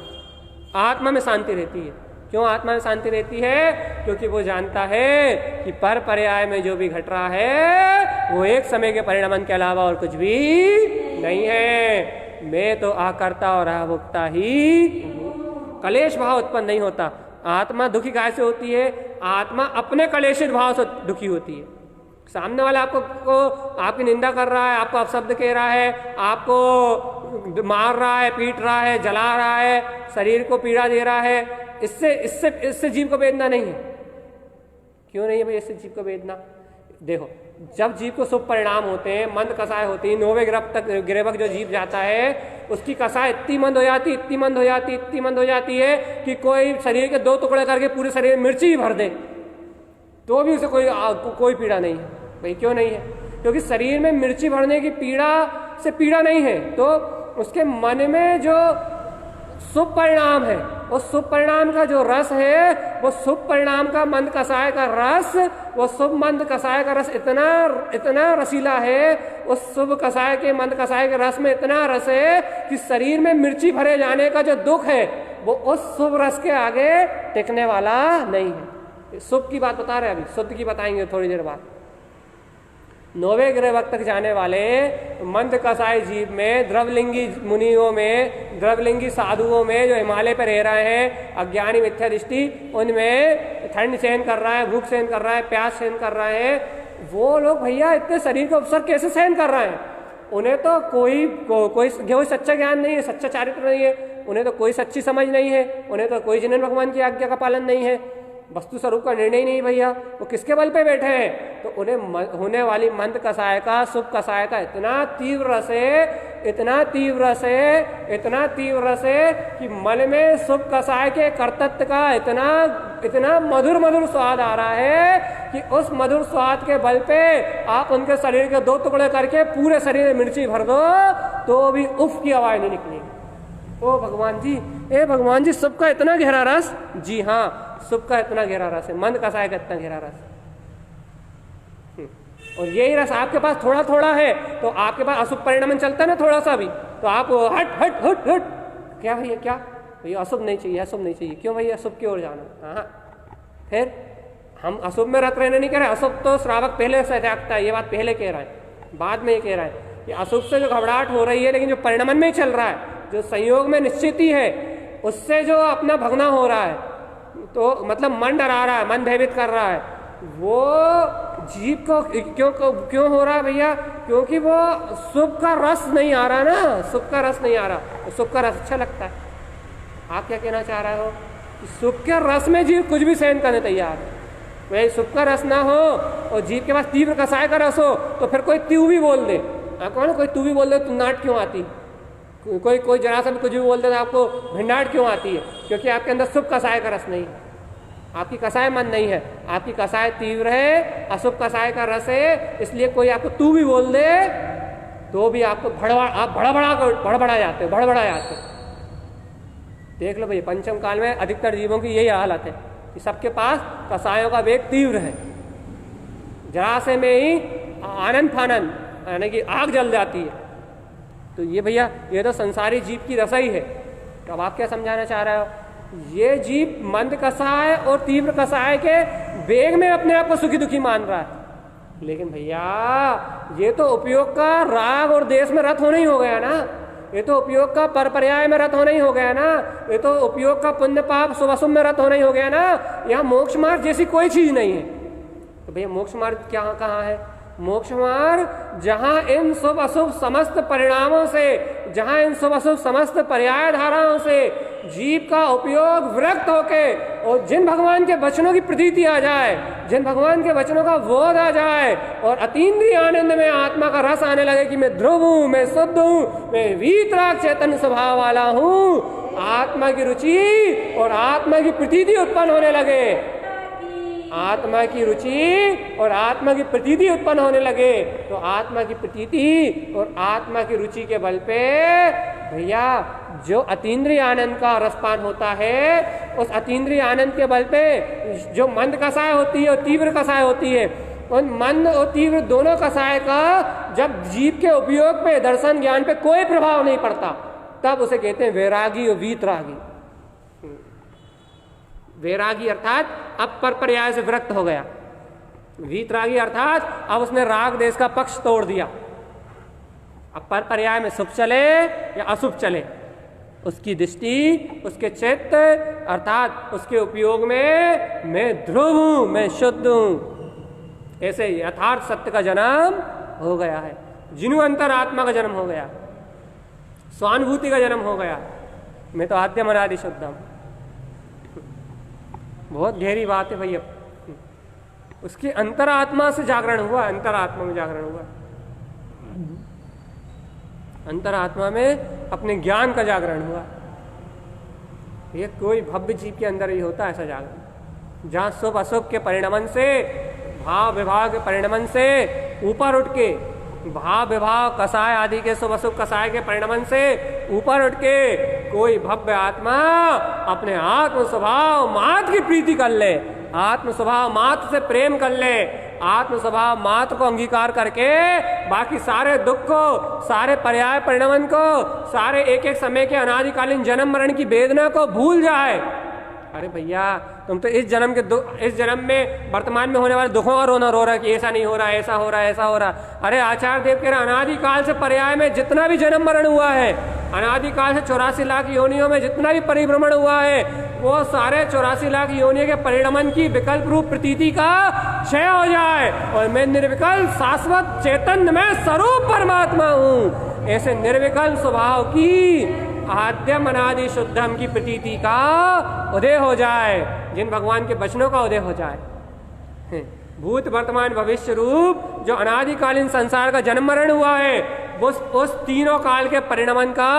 आत्मा में शांति रहती है। क्यों आत्मा में शांति रहती है? क्योंकि वो जानता है कि पर पर्याय में जो भी घट रहा है वो एक समय के परिणमन के अलावा और कुछ भी नहीं है। मैं तो आकर्ता और अभोक्ता ही। कलेश भाव उत्पन्न नहीं होता। आत्मा दुखी कैसे होती है? आत्मा अपने कलेशित भाव से दुखी होती है। सामने वाला आपको आपकी निंदा कर रहा है, आपको अपशब्द कह रहा है, आपको मार रहा है, पीट रहा है, जला रहा है, शरीर को पीड़ा दे रहा है, इससे जीव को वेदना नहीं है। क्यों नहीं है भाई इससे जीव को वेदना? देखो, जब जीव को शुभ परिणाम होते हैं, मंद कसाय होती है, नौवे ग्रह तक गिरेवक जो जीव जाता है उसकी कसाय इतनी मंद हो जाती है कि कोई शरीर के दो टुकड़े करके पूरे शरीर में मिर्ची ही भर दे तो भी उसे कोई पीड़ा नहीं है। भाई क्यों नहीं है? क्योंकि शरीर में मिर्ची भरने की पीड़ा से पीड़ा नहीं है, तो उसके मन में जो शुभ परिणाम है, उस शुभ परिणाम का जो रस है, वो शुभ परिणाम का मंद कसाय का रस, वो शुभ मंद कसाय का रस इतना रसीला है, उस शुभ कसाय के मंद कसाय के रस में इतना रस है कि शरीर में मिर्ची भरे जाने का जो दुख है वो उस शुभ रस के आगे टिकने वाला नहीं है। शुभ की बात बता रहे हैं, अभी शुद्ध की बताएंगे थोड़ी देर बाद। नौवे ग्रह तक जाने वाले मंद कसाय जीव में, द्रवलिंगी मुनियों में, द्रवलिंगी साधुओं में जो हिमालय पर रह रहे हैं, अज्ञानी मिथ्या दृष्टि, उनमें ठंड सहन कर रहा है, भूख सहन कर रहा है, प्यास सहन कर रहे हैं, वो लोग भैया इतने शरीर के अवसर कैसे सहन कर रहे हैं? उन्हें तो कोई सच्चा ज्ञान नहीं है, सच्चा चारित्र नहीं है, उन्हें तो कोई सच्ची समझ नहीं है, उन्हें तो कोई जिन्हें भगवान की आज्ञा का पालन नहीं है, वस्तु स्वरूप का निर्णय नहीं भैया। वो किसके बल पे बैठे हैं? तो उन्हें होने वाली मंद कसाय का, शुभ कसाय का इतना तीव्र से कि मन में शुभ कसाय के कर्तृत्व का इतना मधुर स्वाद आ रहा है कि उस मधुर स्वाद के बल पे आप उनके शरीर के दो टुकड़े करके पूरे शरीर में मिर्ची भर दो तो भी उफ की आवाज नहीं निकलेगी। ओ भगवान जी, ए भगवान जी, शुभ का इतना गहरा रस? जी हाँ, शुभ का इतना गहरा रस है, मंद कसाय का इतना गहरा रस। और यही रस आपके पास थोड़ा थोड़ा है तो आपके पास अशुभ परिणमन चलता है ना थोड़ा सा भी, तो आप हट हट हट हट, क्या भैया क्या भैया अशुभ नहीं चाहिए, अशुभ नहीं चाहिए, क्यों भैया अशुभ की ओर जाना। हाँ, फिर हम अशुभ में रत रहने नहीं कह रहे, अशुभ तो श्रावक पहले से त्यागता है, ये बात पहले कह रहा है, बाद में ये कह रहा है कि अशुभ से जो घबराहट हो रही है, लेकिन जो परिणमन में ही चल रहा है, जो संयोग में निश्चित ही है, उससे जो अपना भगना हो रहा है, तो मतलब मन डरा रहा है, मन भयभीत कर रहा है, वो जीव को क्यों हो रहा है भैया? क्योंकि वो सुख का रस नहीं आ रहा ना, सुख का रस नहीं आ रहा, तो सुख का रस अच्छा लगता है। आप क्या कहना चाह रहे हो कि सुख के रस में जीव कुछ भी सहन करने तैयार है। वही सुख का रस ना हो और जीव के पास तीव्र कसाय का रस हो तो फिर कोई तू भी बोल दे, कौन कोई तू भी बोल दे, तू नाट क्यों आती, कोई जरा सा भी कुछ भी बोल दे तो आपको भिंडाट क्यों आती है? क्योंकि आपके अंदर सुख कसाय का रस नहीं है, आपकी कसाय मन नहीं है, आपकी कसाय तीव्र है, अशुभ कसाय का रस है, इसलिए कोई आपको तू भी बोल दे तो भी आपको भड़बड़ा जाते हो। देख लो भैया, पंचम काल में अधिकतर जीवों की यही हालत है कि सबके पास कसायों का वेग तीव्र है, जरा से में ही आनंद फानंद यानी कि आग जल जाती है। तो ये भैया ये तो संसारी जीव की रसाई है। तो अब आप क्या समझाना चाह रहे हो? ये जीव मंद कसाय और तीव्र कसाय के वेग में अपने आप को सुखी दुखी मान रहा है, लेकिन भैया ये तो उपयोग का राग और देश में रत होना ही हो गया ना, ये तो उपयोग का परपर्याय में रत होना ही हो गया ना, ये तो उपयोग का पुण्य पाप शुभ अशुभ में रत होना ही हो गया ना। यहाँ मोक्ष मार्ग जैसी कोई चीज नहीं है। तो भैया मोक्ष मार्ग क्या कहाँ है? मोक्ष मार्ग जहाँ इन शुभ अशुभ समस्त परिणामों से, जहाँ इन शुभ अशुभ समस्त पर्याय धाराओं से जीव का उपयोग विरक्त होके और जिन भगवान के वचनों की प्रतीति आ जाए, जिन भगवान के वचनों का बोध आ जाए और अतीन्द्रिय आनंद में आत्मा का रस आने लगे कि मैं ध्रुव हूँ, मैं शुद्ध हूँ, मैं वीतराग चैतन्य स्वभाव वाला हूँ, आत्मा की रुचि और आत्मा की प्रतीति उत्पन्न होने लगे, आत्मा की रुचि और आत्मा की प्रतीति उत्पन्न होने लगे, तो आत्मा की प्रतीति और आत्मा की रुचि के बल पे भैया जो अतीन्द्रिय आनंद का रसपान होता है, उस अतीन्द्रिय आनंद के बल पे जो मंद कसाय होती है और तीव्र कसाय होती है, उन मंद और तीव्र दोनों कसाय का जब जीव के उपयोग पे, दर्शन ज्ञान पे कोई प्रभाव नहीं पड़ता, तब उसे कहते हैं वैरागी और वीतरागी। वैरागी अर्थात अब परपर्याय से विरक्त हो गया, वीतरागी अर्थात अब उसने राग देश का पक्ष तोड़ दिया, अब परपर्याय में शुभ चले या अशुभ चले, उसकी दृष्टि, उसके चित्त अर्थात उसके उपयोग में मैं ध्रुव हूं, मैं शुद्ध हूं, ऐसे यथार्थ सत्य का जन्म हो गया है, जिनु अंतर आत्मा का जन्म हो गया, स्वानुभूति का जन्म हो गया। मैं तो आद्यम अनादि शुद्धम। बहुत गहरी बात है भैया। उसकी अंतरात्मा से जागरण हुआ, अंतरात्मा में जागरण हुआ, अंतरात्मा में अपने ज्ञान का जागरण हुआ। ये कोई भव्य जीव के अंदर ही होता है ऐसा जागरण, जहाँ शुभ अशुभ के परिणमन से, भाव विभाव के परिणमन से ऊपर उठ के, भाव विभाव कसाय आदि के शुभ अशुभ कसाय के परिणमन से ऊपर उठ के कोई भव्य आत्मा अपने आत्म स्वभाव मात्र की प्रीति कर ले, आत्म स्वभाव मात्र से प्रेम कर ले, आत्म स्वभाव मात्र को अंगीकार करके बाकी सारे दुख को, सारे पर्याय परिणमन को, सारे एक एक समय के अनादिकालीन जन्म मरण की वेदना को भूल जाए। अरे भैया तुम तो इस जन्म में वर्तमान में होने वाले दुखों का रोना रो रहा है कि ऐसा नहीं हो रहा, ऐसा हो रहा है, ऐसा हो रहा। अरे आचार्य देव कह रहे अनादिकाल से पर्याय में जितना भी जन्म मरण हुआ है, अनादिकाल से 84 लाख योनियों में जितना भी परिभ्रमण हुआ है, वो सारे 84 लाख योनियों के परिणमन की विकल्प रूप प्रतीति का क्षय हो जाए और मैं निर्विकल्प शाश्वत चैतन्य में स्वरूप परमात्मा हूँ, ऐसे निर्विकल्प स्वभाव की आद्यम अनादि शुद्धम की प्रतीति का उदय हो जाए, जिन भगवान के वचनों का उदय हो जाए। भूत वर्तमान भविष्य रूप जो अनादिकालीन संसार का जन्म मरण हुआ है, उस तीनों काल के परिणमन का,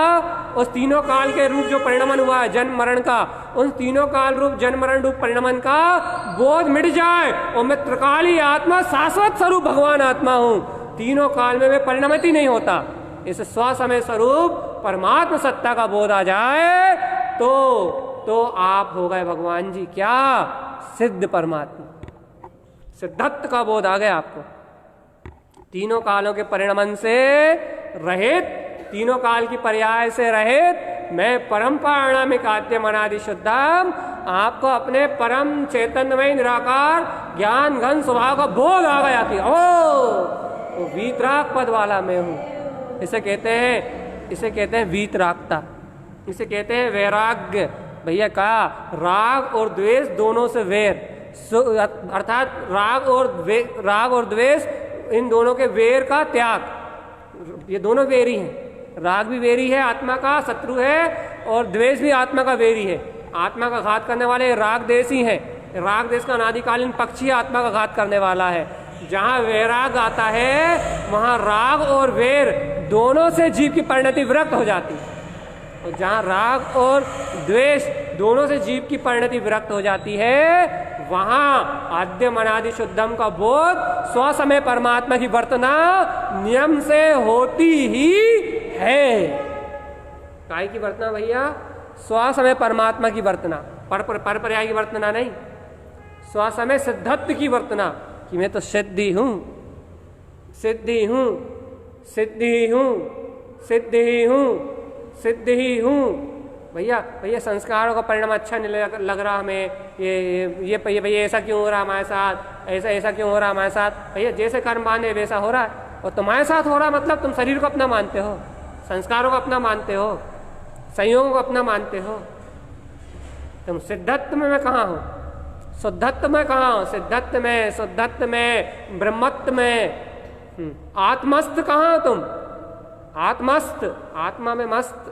उस तीनों काल के रूप जो परिणमन हुआ है जन्म मरण का, उन तीनों काल रूप जन्म मरण रूप परिणमन का बोध मिट जाए और मैं त्रिकाली आत्मा शाश्वत स्वरूप भगवान आत्मा हूँ, तीनों काल में मैं परिणमित ही नहीं होता, इस स्वसमय स्वरूप परमात्मा सत्ता का बोध आ जाए तो आप हो गए भगवान जी क्या सिद्ध परमात्मा, सिद्धत्व का बोध आ गया आपको। तीनों कालों के परिणमन से रहित, तीनों काल की पर्याय से रहित मैं परम पारणामिक आद्यम अनादि शुद्धम आपको अपने परम चैतन्यमय निराकार ज्ञान घन स्वभाव का बोध आ गया कि ओ वीतराग पद वाला मैं हूं। इसे कहते हैं वीतरागता, इसे कहते हैं वैराग्य। भैया कहा राग और द्वेष दोनों से वैर, अर्थात राग और द्वेष इन दोनों के वैर का त्याग। ये दोनों वेरी हैं, राग भी वेरी है, आत्मा का शत्रु है, और द्वेष भी आत्मा का वेरी है। आत्मा का घात करने वाले राग देश ही है। राग देश का अनादिकालीन पक्षी आत्मा का घात करने वाला है। जहां वैराग आता है वहां राग और वैर दोनों से जीव की परिणति विरक्त हो जाती है, और जहां राग और द्वेष दोनों से जीव की परिणति विरक्त हो जाती है वहां आद्यम अनादि शुद्धम का बोध स्वसमय परमात्मा की वर्तना नियम से होती ही है। काय की वर्तना भैया? स्वसमय परमात्मा की वर्तना, पर पर्याय की वर्तना नहीं, स्वसमय सिद्धत्व की वर्तना कि मैं तो सिद्धि हूं, सिद्धि हूं, सिद्धि हूं, सिद्धि हूं, सिद्धि हूं। भैया संस्कारों का परिणाम अच्छा नहीं लग रहा हमें, ये भैया ऐसा क्यों हो रहा हमारे साथ, ऐसा क्यों हो रहा हमारे साथ? भैया जैसे कर्म माने वैसा हो रहा है, और तुम्हारे साथ हो रहा मतलब तुम शरीर को अपना मानते हो, संस्कारों को अपना मानते हो, संयोगों को अपना मानते हो। तुम सिद्धत्व में मैं कहाँ हूँ? शुद्धत्व में कहाँ हूँ? सिद्धत्व में, शुद्धत्व में, ब्रह्मत्व में। आत्मस्थ कहाँ हो तुम? आत्मस्थ, आत्मा में मस्त,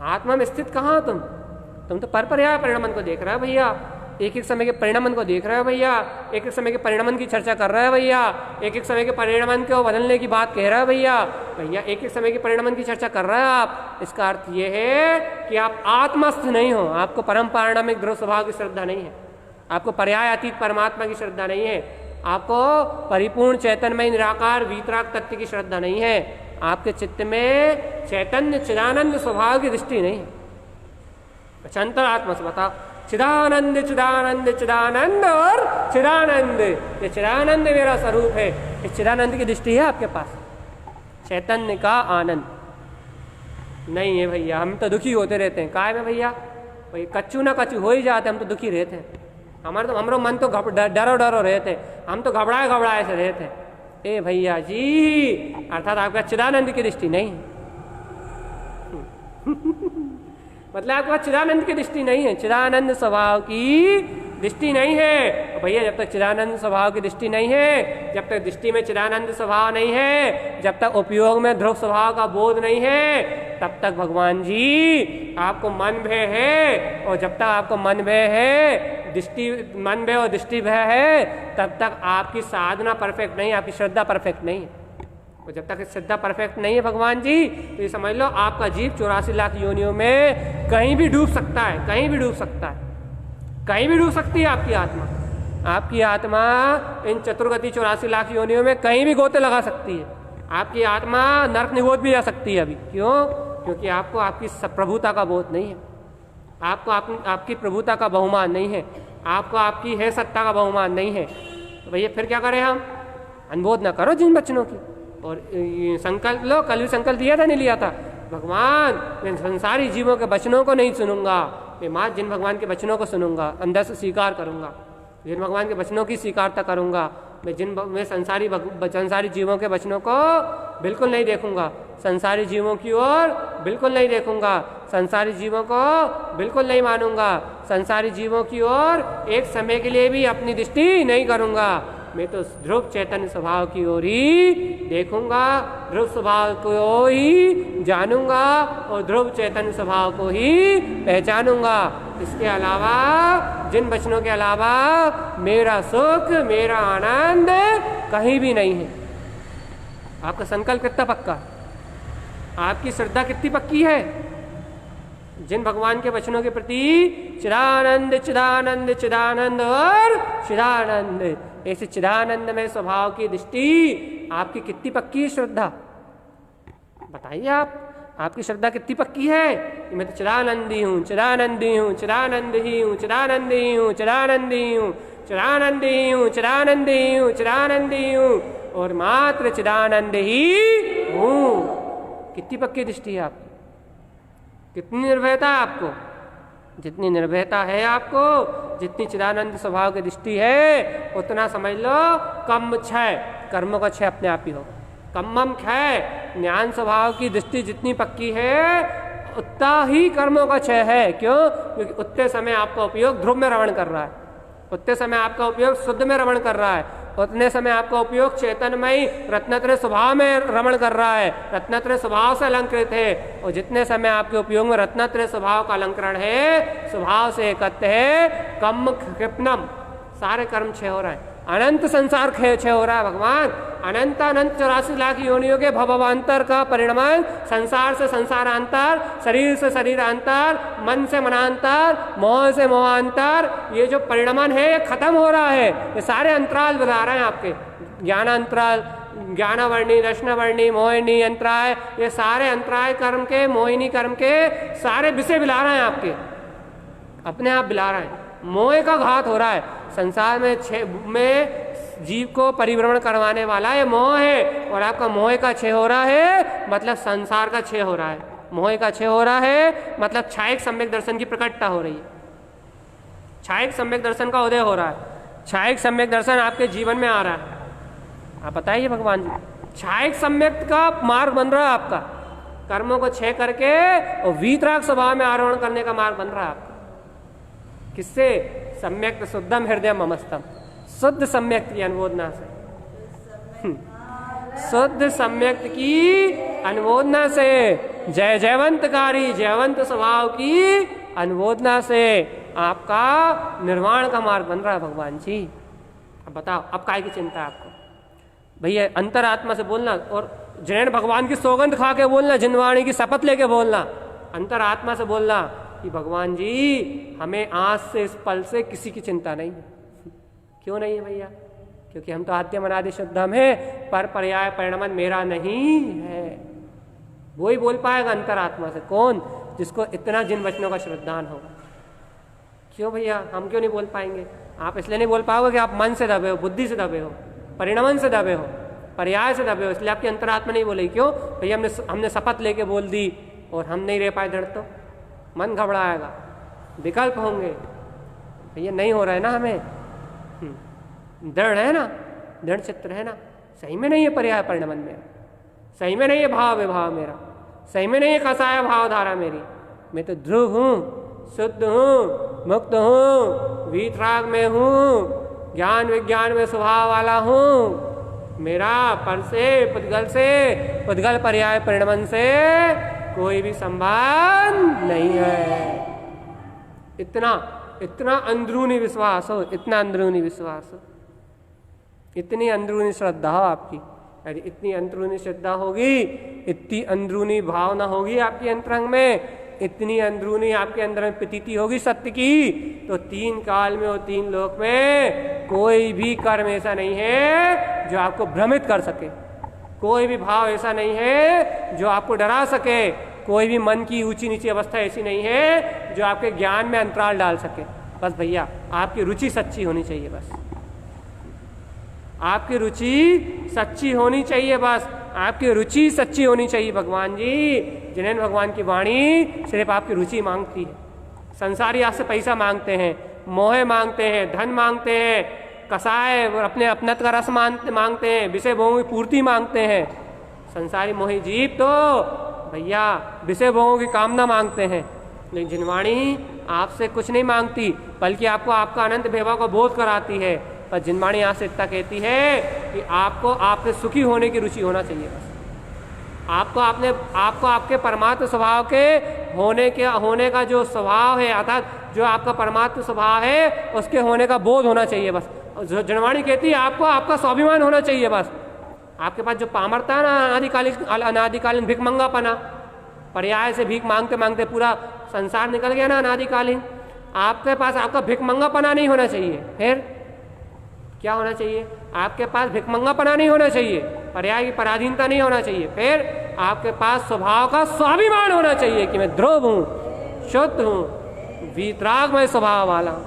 आत्मा में स्थित कहाँ हो तुम? तुम तो पर पर्याय परिणमन को देख रहे हो भैया, एक एक समय के परिणमन को देख रहे हो भैया, एक एक समय के परिणमन की चर्चा कर रहे हो भैया, एक एक समय के परिणमन को बदलने की बात कह रहे हो भैया, एक एक समय के परिणमन की चर्चा कर रहे हो आप। इसका अर्थ ये है कि आप आत्मस्थ नहीं हो, आपको परम पारणामिक ध्रुव स्वभाव की श्रद्धा नहीं है, आपको पर्याय अतीत परमात्मा की श्रद्धा नहीं है, आपको परिपूर्ण चैतन्यमय निराकार वीतराग तत्व की श्रद्धा नहीं है, आपके चित्त में चैतन्य चिदानंद स्वभाव की दृष्टि नहीं है। अच्छा अंतरात्मा से बताओ, चिदानंद चिदानंद चिदानंद और चिदानंद, ये चिदानंद मेरा स्वरूप है, इस चिदानंद की दृष्टि है आपके पास? चैतन्य का आनंद नहीं है भैया। हम तो दुखी होते रहते हैं, काय में भैया? भाई कच्चू ना कच्चू हो ही जाते, हम तो दुखी रहते हैं, हमारो मन तो डरो रहते, हम तो घबराए से रहते हैं। ए भैया जी, अर्थात आपका चिदानंद की दृष्टि नहीं मतलब आपके पास चिदानंद की दृष्टि नहीं है, चिदानंद स्वभाव की दृष्टि नहीं है। भैया जब तक चिदानंद स्वभाव की दृष्टि नहीं है, जब तक दृष्टि में चिदानंद स्वभाव नहीं है, जब तक उपयोग में ध्रुव स्वभाव का बोध नहीं है, तब तक भगवान जी आपको मन भय है, और जब तक आपको मन भय है, मन भय और दृष्टि भय है, तब तक आपकी साधना परफेक्ट नहीं, आपकी श्रद्धा परफेक्ट नहीं है। और जब तक श्रद्धा परफेक्ट नहीं है भगवान जी, तो ये समझ लो आपका जीव 84 लाख योनियों में कहीं भी डूब सकता है, कहीं भी डूब सकता है, कहीं भी डूब सकती है आपकी आत्मा। आपकी आत्मा इन चतुर्गति 84 लाख योनियों में कहीं भी गोते लगा सकती है। आपकी आत्मा नरक निगोद भी जा सकती है अभी। क्यों? क्योंकि आपको आपकी प्रभुता का बोध नहीं है, आपको आपकी प्रभुता का बहुमान नहीं है, आपको आपकी है सत्ता का बहुमान नहीं है। तो भैया फिर क्या करें हम? अनबोध ना करो जिन बच्चों की, और संकल्प लो, कल भी संकल्प दिया था नहीं लिया था? भगवान मैं संसारी जीवों के वचनों को नहीं सुनूंगा, मैं माँ जिन भगवान के वचनों को सुनूंगा, अंदर से स्वीकार करूंगा, जिन भगवान के वचनों की स्वीकारता करूंगा, मैं संसारी जीवों के वचनों को बिल्कुल नहीं देखूंगा, संसारी जीवों की ओर बिल्कुल नहीं देखूंगा, संसारी जीवों को बिल्कुल नहीं मानूंगा, संसारी जीवों की ओर एक समय के लिए भी अपनी दृष्टि नहीं करूंगा। मैं तो ध्रुव चैतन्य स्वभाव की ओर ही देखूंगा, ध्रुव स्वभाव को ही जानूंगा, और ध्रुव चैतन्य स्वभाव को ही पहचानूंगा। इसके अलावा, जिन वचनों के अलावा मेरा सुख, मेरा आनंद कहीं भी नहीं है। आपका संकल्प कितना पक्का? आपकी श्रद्धा कितनी पक्की है? जिन भगवान के वचनों के प्रति चिदानंद चिदानंद चिदानंद और चिदानंद, ऐसे चिदानंद में स्वभाव की दृष्टि आपकी कितनी पक्की है श्रद्धा? बताइए आपकी श्रद्धा कितनी पक्की है? मैं तो चिदानंदी हूँ, चिदानंदी हूँ, चिदानंद ही हूँ, चिदानंदी हूँ, चिदानंदी हूँ, चिदानंदी हूँ, चिदानंदी हूँ, चिदानंदी हूँ। और मात्र चिदानंद ही हूँ। कितनी पक्की दृष्टि है आपकी, कितनी निर्भयता है आपको। जितनी निर्भयता है आपको, जितनी चिदानंद स्वभाव की दृष्टि है, उतना समझ लो कम क्षय, कर्मों का क्षय अपने आप ही हो। कम्मम क्षय, ज्ञान स्वभाव की दृष्टि जितनी पक्की है उतना ही कर्मों का क्षय है। क्यों? क्योंकि उतने समय आपका उपयोग ध्रुव में रमण कर रहा है, उतने समय आपका उपयोग शुद्ध में रमण कर रहा है, उतने समय आपका उपयोग चेतनमयी रत्नत्रय स्वभाव में रमण कर रहा है, रत्नत्रय स्वभाव से अलंकृत है। और जितने समय आपके उपयोग में रत्नत्रय स्वभाव का अलंकरण है, स्वभाव से एकत्र है, कम कृपनम, सारे कर्म क्षय हो रहे हैं। अनंत संसार क्षय हो रहा है भगवान। अनंत 84 लाख योनियों के भवांतर का परिणाम, संसार से संसारांतर, शरीर से शरीरांतर, मन से मनांतर, मोह से मोहांतर, ये जो परिणामन है ये खत्म हो रहा है। ये सारे अंतराल बता रहे हैं आपके, ज्ञानांतराल, ज्ञानवर्णी, दर्शनवर्णी, मोहिनी अंतराय, ये सारे अंतराय कर्म के, मोहिनी कर्म के सारे विषय बिला रहे हैं आपके, अपने आप बिला रहे हैं। मोह का घात हो रहा है संसार में जीव को परिभ्रमण करवाने वाला ये मोह है, और आपका मोह का क्षय हो रहा है मतलब संसार का क्षय हो रहा है। मोह का क्षय हो रहा है मतलब छायक सम्यक दर्शन की प्रकटता हो रही है, छायक सम्यक दर्शन का उदय हो रहा है, छायक सम्यक दर्शन आपके जीवन में आ रहा है। आप बताइए भगवान जी, छायक सम्यक का मार्ग बन रहा है आपका, कर्मों को क्षय करके और वीतराग स्वभाव में आरोहण करने का मार्ग बन रहा है आपका। किससे? सम्यक शुद्धम हृदय ममस्तम, शुद्ध सम्यक की अनुमोदना से, शुद्ध सम्यक की अनुमोदना से, जय जयवंतकारी जयवंत स्वभाव की अनुमोदना से आपका निर्वाण का मार्ग बन रहा है भगवान जी। अब बताओ, अब काय की चिंता है आपको? भैया अंतरात्मा से बोलना और जैन भगवान की सौगंध खा के बोलना, जिनवाणी की शपथ लेके बोलना, अंतरात्मा से बोलना कि भगवान जी हमें आज से इस पल से किसी की चिंता नहीं है। क्यों नहीं है भैया? क्योंकि हम तो आद्यम अनादि शुद्धम है, पर पर्याय परिणामन मेरा नहीं है। वो ही बोल पाएगा अंतरात्मा से। कौन? जिसको इतना जिन वचनों का श्रद्धान होगा। क्यों भैया, हम क्यों नहीं बोल पाएंगे? आप इसलिए नहीं बोल पाओगे कि आप मन से दबे हो, बुद्धि से दबे हो, परिणामन से दबे हो, पर्याय से दबे हो, इसलिए आपकी अंतरात्मा नहीं बोलेगी। क्यों भैया? हमने शपथ लेके बोल दी और हम नहीं रह पाए दृढ़, तो मन घबराएगा, विकल्प होंगे। भैया नहीं हो रहा है ना, हमें दृढ़ है ना, दृढ़ चित्र है ना, सही में नहीं है पर्याय परिणामन मेरा, सही में नहीं है भाव विभाव मेरा, सही में नहीं है कसाय भाव धारा मेरी। मैं तो ध्रुव हूँ, शुद्ध हूँ, मुक्त हूँ, वीतराग में हूँ, ज्ञान विज्ञान में स्वभाव वाला हूँ। मेरा पर से पुद्गल पर्याय परिणामन से कोई भी संबंध नहीं है। इतना अंदरूनी विश्वास हो, इतना अंदरूनी विश्वास हो, इतनी अंदरूनी श्रद्धा हो आपकी। यदि इतनी अंदरूनी श्रद्धा होगी, इतनी अंदरूनी भावना होगी आपके अंतरंग में, इतनी अंदरूनी आपके अंदर में प्रतीति होगी सत्य की, तो 3 काल में और 3 लोक में कोई भी कर्म ऐसा नहीं है जो आपको भ्रमित कर सके, कोई भी भाव ऐसा नहीं है जो आपको डरा सके, कोई भी मन की ऊंची नीची अवस्था ऐसी नहीं है जो आपके ज्ञान में अंतराल डाल सके। बस भैया आपकी रुचि सच्ची होनी चाहिए, बस आपकी रुचि सच्ची होनी चाहिए, बस आपकी रुचि सच्ची होनी चाहिए। भगवान जी जिन्हें भगवान की वाणी सिर्फ आपकी रुचि मांगती है। संसारी आपसे पैसा मांगते हैं, मोह मांगते हैं, धन मांगते हैं, कसाय अपने अपनत्व का रस मांगते हैं, विषय भोगों की पूर्ति मांगते हैं। संसारी मोही जीव तो भैया विषय भोगों की कामना मांगते हैं, लेकिन जिनवाणी आपसे कुछ नहीं मांगती, बल्कि आपको आपका अनंत वैभव को बोध कराती है। पर जिनवाणी यहाँ से इतना कहती है कि आपको आपके सुखी होने की रुचि होना चाहिए। बस आपको आपके परमात्म स्वभाव के होने का जो स्वभाव है, अर्थात जो आपका परमात्म स्वभाव है उसके होने का बोध होना चाहिए। बस जिनवाणी कहती है आपको आपका स्वाभिमान होना चाहिए। बस आपके पास जो पामरता है ना, अनादिकालीन भिखमंगापना, पर्याय से भीख मांगते मांगते पूरा संसार निकल गया ना अनादिकालीन, आपके पास आपका भिखमंगापना नहीं होना चाहिए। फिर क्या होना चाहिए? आपके पास भिखमंगापना नहीं होना चाहिए, पर्याय की पराधीनता नहीं होना चाहिए, फिर आपके पास स्वभाव का स्वाभिमान होना चाहिए कि मैं ध्रुव हूँ, शुद्ध हूँ, वीतरागमय स्वभाव वाला हूँ।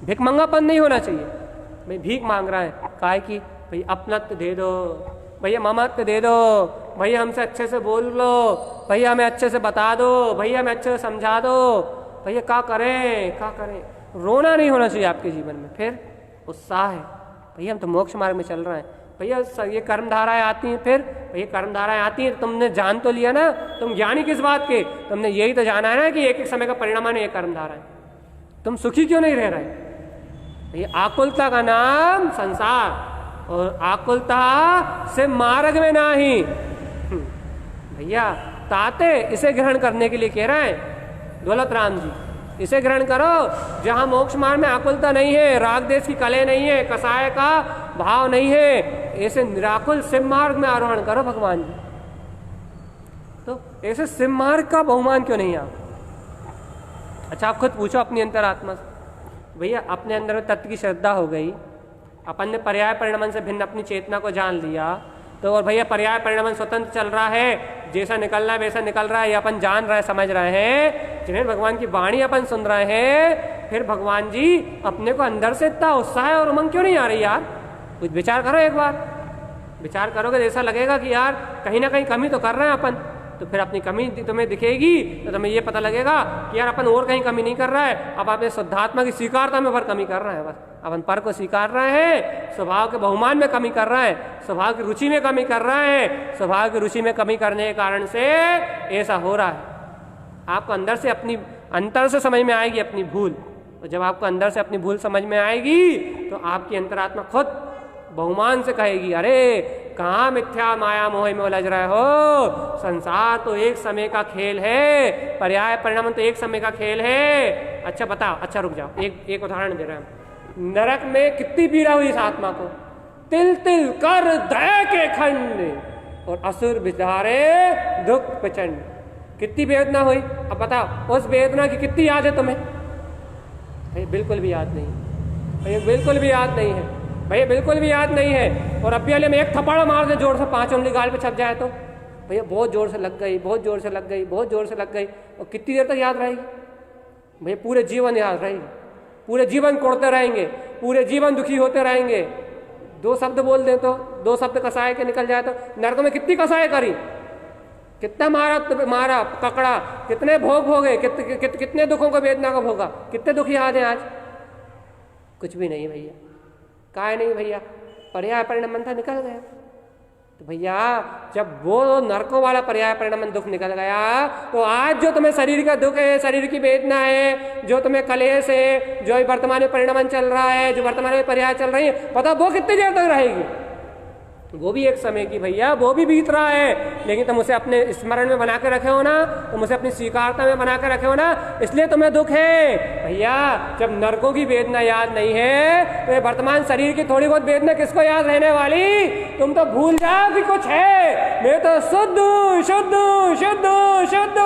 भिखमंगापन नहीं होना चाहिए। मैं भीख मांग रहा है, काहे की? भैया अपनत्व दे दो, भैया ममत्व दे दो, भैया हमसे अच्छे से बोल लो, भैया हमें अच्छे से बता दो, भैया हमें अच्छे से समझा दो, भैया क्या करें क्या करें। रोना नहीं होना चाहिए आपके जीवन में, फिर उत्साह है, भैया हम तो मोक्ष मार्ग में चल रहे हैं, भैया ये कर्मधाराएं आती हैं, फिर भैया कर्मधाराएं आती हैं, तुमने जान तो लिया ना, तुम ज्ञानी किस बात के, तुमने यही तो जाना है ना कि एक एक समय का परिणाम है ये कर्मधाराएं, तुम सुखी क्यों नहीं रह रहे। ये आकुलता का नाम संसार, और आकुलता से मार्ग में नाही। भैया ताते इसे ग्रहण करने के लिए कह रहे हैं दौलत राम जी, इसे ग्रहण करो जहां मोक्ष मार्ग में आकुलता नहीं है, राग देश की कले नहीं है, कसाय का भाव नहीं है, ऐसे निराकुल सिम मार्ग में आरोहण करो भगवान जी। तो ऐसे सिम मार्ग का बहुमान क्यों नहीं आप। अच्छा आप खुद पूछो अपनी अंतरात्मा से, भैया अपने अंदर में तत्व की श्रद्धा हो गई, अपन ने पर्याय परिणमन से भिन्न अपनी चेतना को जान लिया, तो और भैया पर्याय परिणमन स्वतंत्र चल रहा है, जैसा निकलना है वैसा निकल रहा है, ये अपन जान रहे समझ रहे हैं, जिन्हें भगवान की वाणी अपन सुन रहे हैं, फिर भगवान जी अपने को अंदर से इतना उत्साह और उमंग क्यों नहीं आ रही यार। कुछ विचार करो, एक बार विचार करोगे तो ऐसा लगेगा कि यार कहीं ना कहीं कमी तो कर रहे हैं अपन, तो फिर अपनी कमी तुम्हें दिखेगी तो तुम्हें ये पता लगेगा कि यार अपन और कहीं कमी नहीं कर रहा है, अब अपने शुद्धात्मा की स्वीकारता में पर कमी कर रहे हैं, बस अपन पर को स्वीकार रहे हैं, स्वभाव के बहुमान में कमी कर रहे हैं, स्वभाव की रुचि में कमी कर रहे हैं, स्वभाव की रुचि में कमी करने के कारण से ऐसा हो रहा है। आपको अंदर से अपनी अंतर से समझ में आएगी अपनी भूल, और जब आपको अंदर से अपनी भूल समझ में आएगी तो आपकी अंतरात्मा खुद बहुमान से कहेगी, अरे कहाँ मिथ्या माया मोह में उलझ रहे हो, संसार तो एक समय का खेल है, पर्याय परिणाम तो एक समय का खेल है। अच्छा बताओ, अच्छा रुक जाओ, एक उदाहरण दे रहे हैं। नरक में कितनी पीड़ा हुई इस आत्मा को, तिल तिल कर दया के खंड, और असुर बिचारे दुख प्रचंड, कितनी वेदना हुई। अब बताओ उस वेदना की कितनी याद है तुम्हें। भाई बिल्कुल भी याद नहीं, भाई बिल्कुल भी याद नहीं है, भैया बिल्कुल भी याद नहीं है। और अभी वाले में एक थप्पड़ मार दे जोर से, 5 उंगली गाल पे छप जाए तो भैया बहुत जोर से लग गई, बहुत जोर से लग गई, बहुत जोर से लग गई, और कितनी देर तक याद रहेगी भैया। पूरे जीवन याद रहेगी, पूरे जीवन कोड़ते रहेंगे, पूरे जीवन दुखी होते रहेंगे। 2 शब्द बोल दें तो 2 शब्द कसाय के निकल जाए तो नरक में कितनी कसाय करी, कितना मारा पकड़ा, कितने भोग भोगे, कितने दुखों को वेदना को भोगा, कितने दुख याद है आज। कुछ भी नहीं भैया, काय नहीं भैया, पर्याय परिणमन था निकल गया। तो भैया जब वो नरकों वाला पर्याय परिणमन दुख निकल गया, तो आज जो तुम्हें शरीर का दुख है, शरीर की वेदना है, जो तुम्हें कलेश है, जो वर्तमान में परिणमन चल रहा है, जो वर्तमान में पर्याय चल रही है, पता वो कितनी देर तक रहेगी। वो भी एक समय की भैया, वो भी बीत रहा है, लेकिन तुम उसे अपने स्मरण में बना के रखे हो ना, तुम उसे अपनी स्वीकारता में बना के रखे हो ना, इसलिए तुम्हें दुख है। भैया जब नरकों की वेदना याद नहीं है, तो ये वर्तमान शरीर की थोड़ी बहुत वेदना किसको याद रहने वाली। तुम तो भूल जाओ कि कुछ है, मैं तो शुद्ध शुद्ध शुद्ध शुद्ध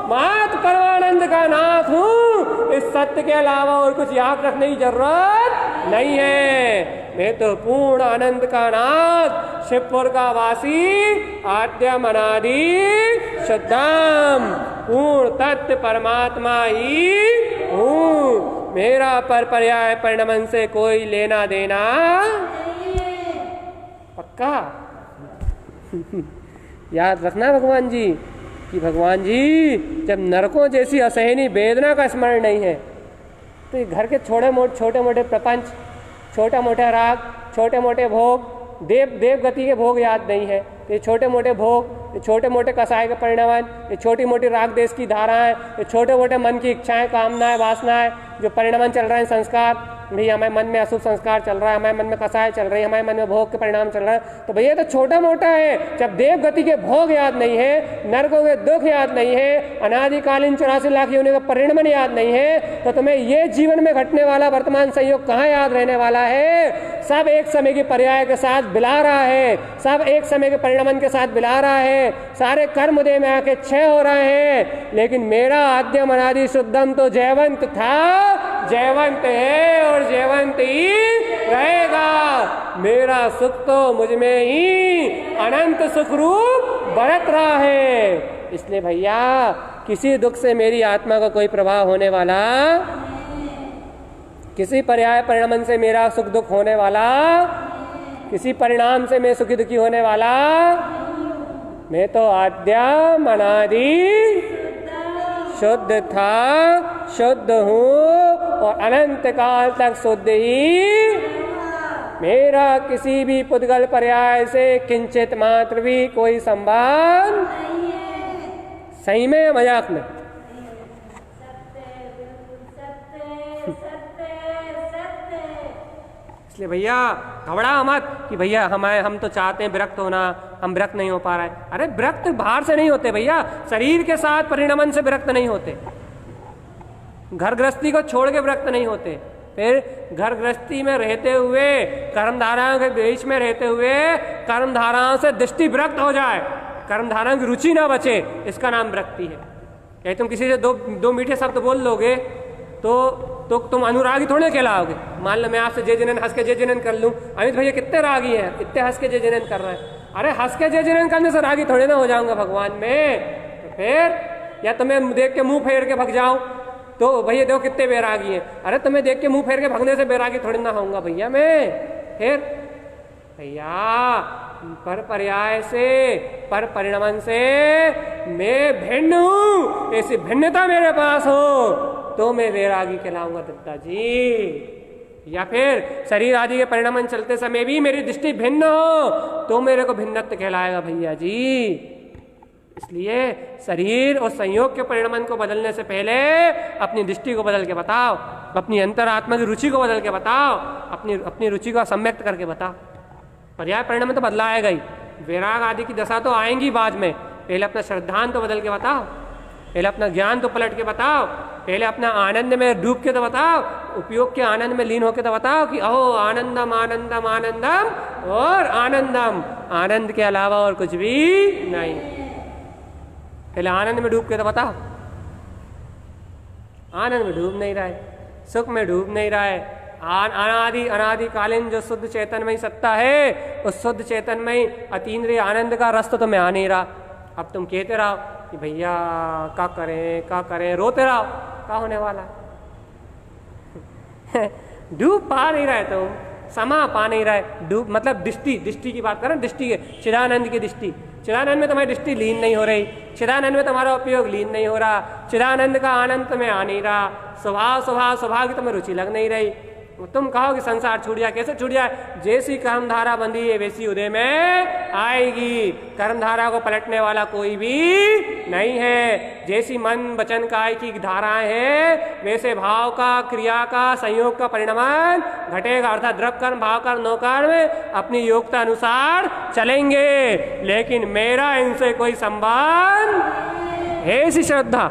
मात परमानंद का नाथ हूँ, इस सत्य के अलावा और कुछ याद रखने की जरूरत नहीं है। मैं तो पूर्ण अनंत का नाथ, शिवपुर का वासी, आद्यम अनादि शुद्धम, पूर्ण तत्व परमात्मा ही हूँ। मेरा पर पर्याय परिणमन से कोई लेना देना पक्का। याद रखना भगवान जी कि भगवान जी जब नरकों जैसी असहनीय वेदना का स्मरण नहीं है, तो ये घर के छोटे मोटे प्रपंच, छोटा मोटा राग, छोटे मोटे भोग, देव गति के भोग याद नहीं है, ये छोटे मोटे भोग, ये छोटे मोटे कसाय के परिणाम, ये छोटी मोटी राग देश की धाराएं, ये छोटे मोटे मन की इच्छाएं, कामनाएं, वासनाएं, जो परिणाम चल रहे हैं, संस्कार, भैया हमारे मन में अशुभ संस्कार चल रहा है, हमारे मन में कसाय चल रही है, हमारे मन में भोग के परिणाम चल रहा है, तो भैया तो छोटा मोटा है। जब देव गति के भोग याद नहीं है, नरकों के दुख याद नहीं है, अनादिकालीन 84 लाख योनियों का परिणाम याद नहीं है, तो तुम्हें ये जीवन में घटने वाला वर्तमान संयोग कहाँ याद रहने वाला है। सब एक समय के पर्याय के साथ बिला रहा है, सब एक समय के परिणाम के साथ बिला रहा है, सारे कर्म उदय में आके क्षय हो रहे हैं, लेकिन मेरा आद्यम अनादि शुद्धम तो जयवंत था, जयवंत है और जयवंत ही रहेगा। मेरा सुख तो मुझ में ही अनंत सुख रूप बरत रहा है। इसलिए भैया किसी दुख से मेरी आत्मा का कोई प्रभाव होने वाला, किसी पर्याय परिणमन से मेरा सुख दुख होने वाला किसी परिणाम से मैं सुखी दुखी होने वाला, मैं तो आद्यम अनादि शुद्ध था, शुद्ध हूँ और अनंत काल तक शुद्ध ही। मेरा किसी भी पुद्गल पर्याय से किंचित मात्र भी कोई संबंध नहीं है। सही में या मजाक में? इसलिए भैया घबराओ मत कि भैया हम तो चाहते हैं विरक्त होना, हम विरक्त नहीं हो पा रहे हैं। अरे विरक्त बाहर से नहीं होते भैया, शरीर के साथ परिणमन से विरक्त नहीं होते, घर गृहस्थी को छोड़ के विरक्त नहीं होते। फिर घर गृहस्थी में रहते हुए, कर्म धाराओं के बीच में रहते हुए कर्म धाराओं से दृष्टि विरक्त हो जाए, कर्म धाराओं की रुचि ना बचे, इसका नाम विरक्ति है। कहीं तुम किसी से दो मीठे शब्द बोल लोगे तो तुम अनुरागी थोड़े कहलाओगे। मान लो मैं आपसे जय जनन हंस के जय जनन कर लूं, अमित भैया कितने रागी हैं, इतने हंस के जय जनन कर रहे हैं। अरे हंस के जय जनन करने से रागी थोड़े ना हो जाऊंगा भगवान में। तो फिर या तुम्हें देख के मुंह फेर के भग जाऊं तो भैया देखो कितने बैरागी हैं। अरे तुम्हें देख के मुंह फेर के भगने से बैरागी थोड़ी ना होऊंगा भैया मैं। फिर भैया पर पर्याय से, पर परिणमन से मैं भिन्न हूं, ऐसी भिन्नता मेरे पास हो तो मैं वैरागी कहलाऊंगा दत्ता जी। या फिर शरीर आदि के परिणमन चलते समय भी मेरी दृष्टि भिन्न हो तो मेरे को भिन्नत्व कहलाएगा भैया जी। इसलिए शरीर और संयोग के परिणमन को बदलने से पहले अपनी दृष्टि को बदल के बताओ, अपनी अंतरात्मा की रुचि को बदल के बताओ, अपनी रुचि को सम्यक्त करके बताओ। पर्याय परिणमन तो बदलाएगा ही, वैराग आदि की दशा तो आएंगी बाद में। पहले अपना श्रद्धांत तो बदल के बताओ, पहले अपना ज्ञान तो पलट के बताओ, पहले अपना आनंद में डूब के तो बताओ, उपयोग के आनंद में लीन होके तो बताओ कि अहो आनंदम आनंदम आनंदम और आनंदम, आनंद के अलावा और कुछ भी नहीं। पहले आनंद में डूब के तो बताओ। आनंद में डूब नहीं रहा है, सुख में डूब नहीं रहा है। अनादिकालीन जो शुद्ध चैतन्यमय सत्ता है, उस शुद्ध चैतन्यमय अतीन्द्रिय आनंद का रस तो तुम्हें आ नहीं रहा। अब तुम कहते रहो कि भैया क्या करें, रोते रहो, क्या होने वाला डूब पा नहीं रहे तुम, समा पा नहीं रहे। डूब मतलब दृष्टि की बात करें, दृष्टि के चिदानंद की दृष्टि, चिदानंद में तुम्हारी दृष्टि लीन नहीं हो रही, चिदानंद में तुम्हारा उपयोग लीन नहीं हो रहा, चिदानंद का आनंद तुम्हें आ नहीं रहा, स्वभाव की तुम्हें रुचि लग नहीं रही। तुम कहो कि संसार छूट जाए, कैसे छूट जाए? जैसी कर्मधारा बंधी है वैसी उदय में आएगी। कर्मधारा को पलटने वाला कोई भी नहीं है। जैसी मन वचन काय की धाराएं हैं वैसे भाव का, क्रिया का, संयोग का परिणमन घटेगा। अर्थात द्रव कर्म, भाव कर्म, नो कर्म अपनी योग्यता अनुसार चलेंगे, लेकिन मेरा इनसे कोई संबंध। ऐसी श्रद्धा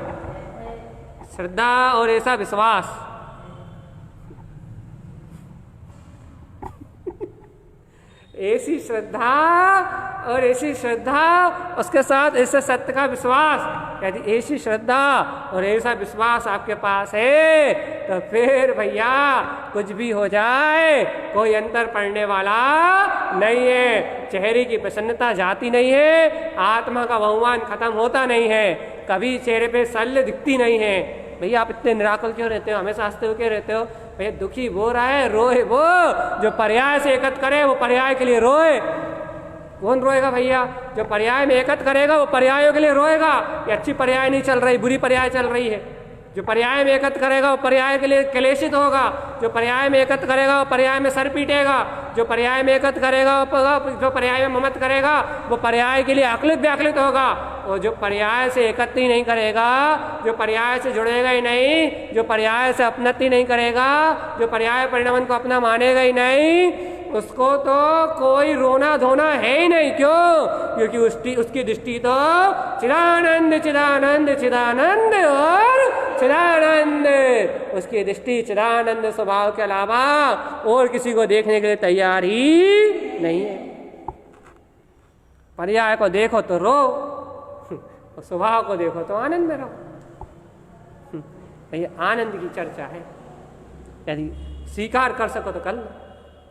और ऐसा विश्वास, ऐसी श्रद्धा और ऐसी श्रद्धा, उसके साथ ऐसे सत्य का विश्वास। यदि ऐसी श्रद्धा और ऐसा विश्वास आपके पास है तो फिर भैया कुछ भी हो जाए कोई अंतर पड़ने वाला नहीं है। चेहरे की प्रसन्नता जाती नहीं है, आत्मा का बहुमान खत्म होता नहीं है, कभी चेहरे पे शल्य दिखती नहीं है। भैया आप इतने निराकुल क्यों रहते हो, हमेशा हंसते हुए क्यों रहते हो? भैया दुखी वो रहा है, रोए वो जो पर्याय से एकत्र करे, वो पर्याय के लिए रोए। कौन रोएगा भैया? जो पर्याय में एकत्र करेगा वो पर्यायों के लिए रोएगा। ये अच्छी पर्याय नहीं चल रही, बुरी पर्याय चल रही है। जो पर्याय में एकत्र करेगा वो पर्याय के लिए क्लेशित होगा, जो पर्याय में एकत्र करेगा वो पर्याय में सर पीटेगा, जो पर्याय में एकत्र करेगा जो पर्याय में ममत करेगा वो पर्याय के लिए अक्लित व्याकुलित होगा। और जो पर्याय से एकत्र ही नहीं करेगा, जो पर्याय से जुड़ेगा ही नहीं, जो पर्याय से अपनति नहीं करेगा, जो पर्याय परिणमन को अपना मानेगा ही नहीं, उसको तो कोई रोना धोना है ही नहीं। क्यों? क्योंकि उसकी दृष्टि तो चिदानंद चिदानंद चिदानंद और चिदानंद, उसकी दृष्टि चिदानंद स्वभाव के अलावा और किसी को देखने के लिए तैयार ही नहीं है। पर्याय को देखो तो रो, और स्वभाव को देखो तो आनंद में रहो। ये आनंद की चर्चा है, यदि स्वीकार कर सको तो कर लो।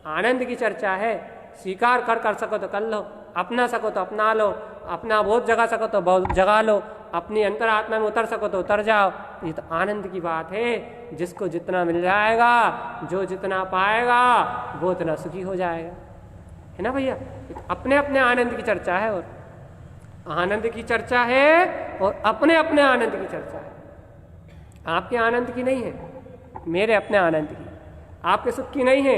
आनंद की चर्चा है, स्वीकार कर सको तो कर लो, अपना सको तो अपना लो, अपना बोध जगा सको तो बोध जगा लो, अपनी अंतरात्मा में उतर सको तो उतर जाओ। ये तो आनंद की बात है। जिसको जितना मिल जाएगा, जो जितना पाएगा वो उतना सुखी हो जाएगा। है ना भैया। तो अपने अपने आनंद की चर्चा है, और आनंद की चर्चा है और अपने अपने आनंद की चर्चा है। आपके आनंद की नहीं है, मेरे अपने आनंद की। आपके सुख की नहीं है,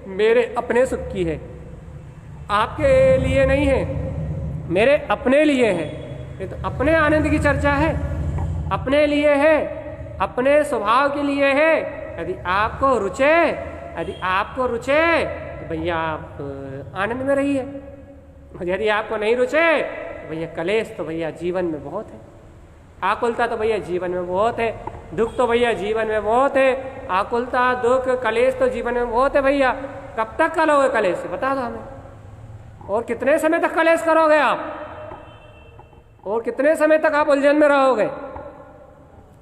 मेरे अपने सुख की है। आपके लिए नहीं है, मेरे अपने लिए है। ये तो अपने आनंद की चर्चा है, अपने लिए है, अपने स्वभाव के लिए है। यदि आपको रुचे, यदि आपको रुचे तो भैया आप आनंद में रहिए। यदि आपको नहीं रुचे तो भैया कलेश तो भैया जीवन में बहुत है, आकुलता तो भैया जीवन में बहुत है, दुख तो भैया जीवन में बहुत है। आकुलता, दुख, कलेश तो जीवन में बहुत है भैया। कब तक करोगे कलेश, बता दो हमें। और कितने समय तक कलेश करोगे आप, और कितने समय तक आप उलझन में रहोगे,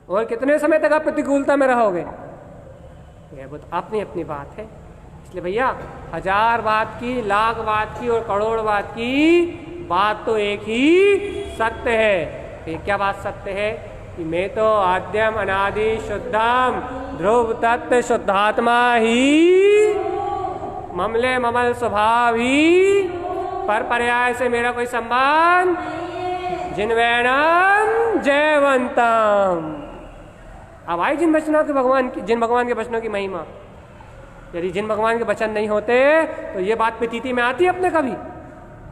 और कितने समय तक आप प्रतिकूलता में रहोगे। यह बहुत अपनी अपनी बात है। इसलिए भैया 1000 बात की, लाख बात की और करोड़ बात की, बात तो एक ही सत्य है। ये क्या बात सत्य है कि मैं तो आद्यम अनादि शुद्धम ध्रुव तत्व शुद्धात्मा ही, ममले ममल स्वभाव ही, पर पर्याय से मेरा कोई संबंध, जिनवैनम जयवंतम। अब आई जिन वचनों के भगवान की, जिन भगवान के वचनों की महिमा। यदि जिन भगवान के वचन नहीं होते तो ये बात प्रतीति में आती अपने कभी।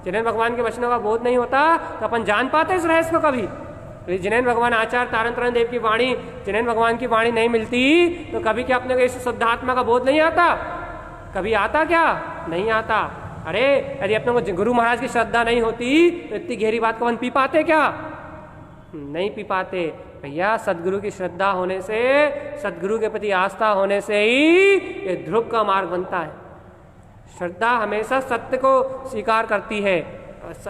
जिन्हें भगवान के वचनों का बोध नहीं होता तो अपन जान पाते इस रहस्य को कभी। यदि जिन्हें भगवान आचार्य तारण तरण देव की वाणी, जिन्हें भगवान की वाणी नहीं मिलती तो कभी क्या अपने को इस शुद्धात्मा का बोध नहीं आता? कभी आता क्या? नहीं आता। अरे यदि अपने को गुरु महाराज की श्रद्धा नहीं होती तो इतनी गहरी बात को अपन पी पाते क्या? नहीं पी पाते भैया। सदगुरु की श्रद्धा होने से, सदगुरु के प्रति आस्था होने से ही ये ध्रुव का मार्ग बनता है। श्रद्धा हमेशा सत्य को स्वीकार करती है,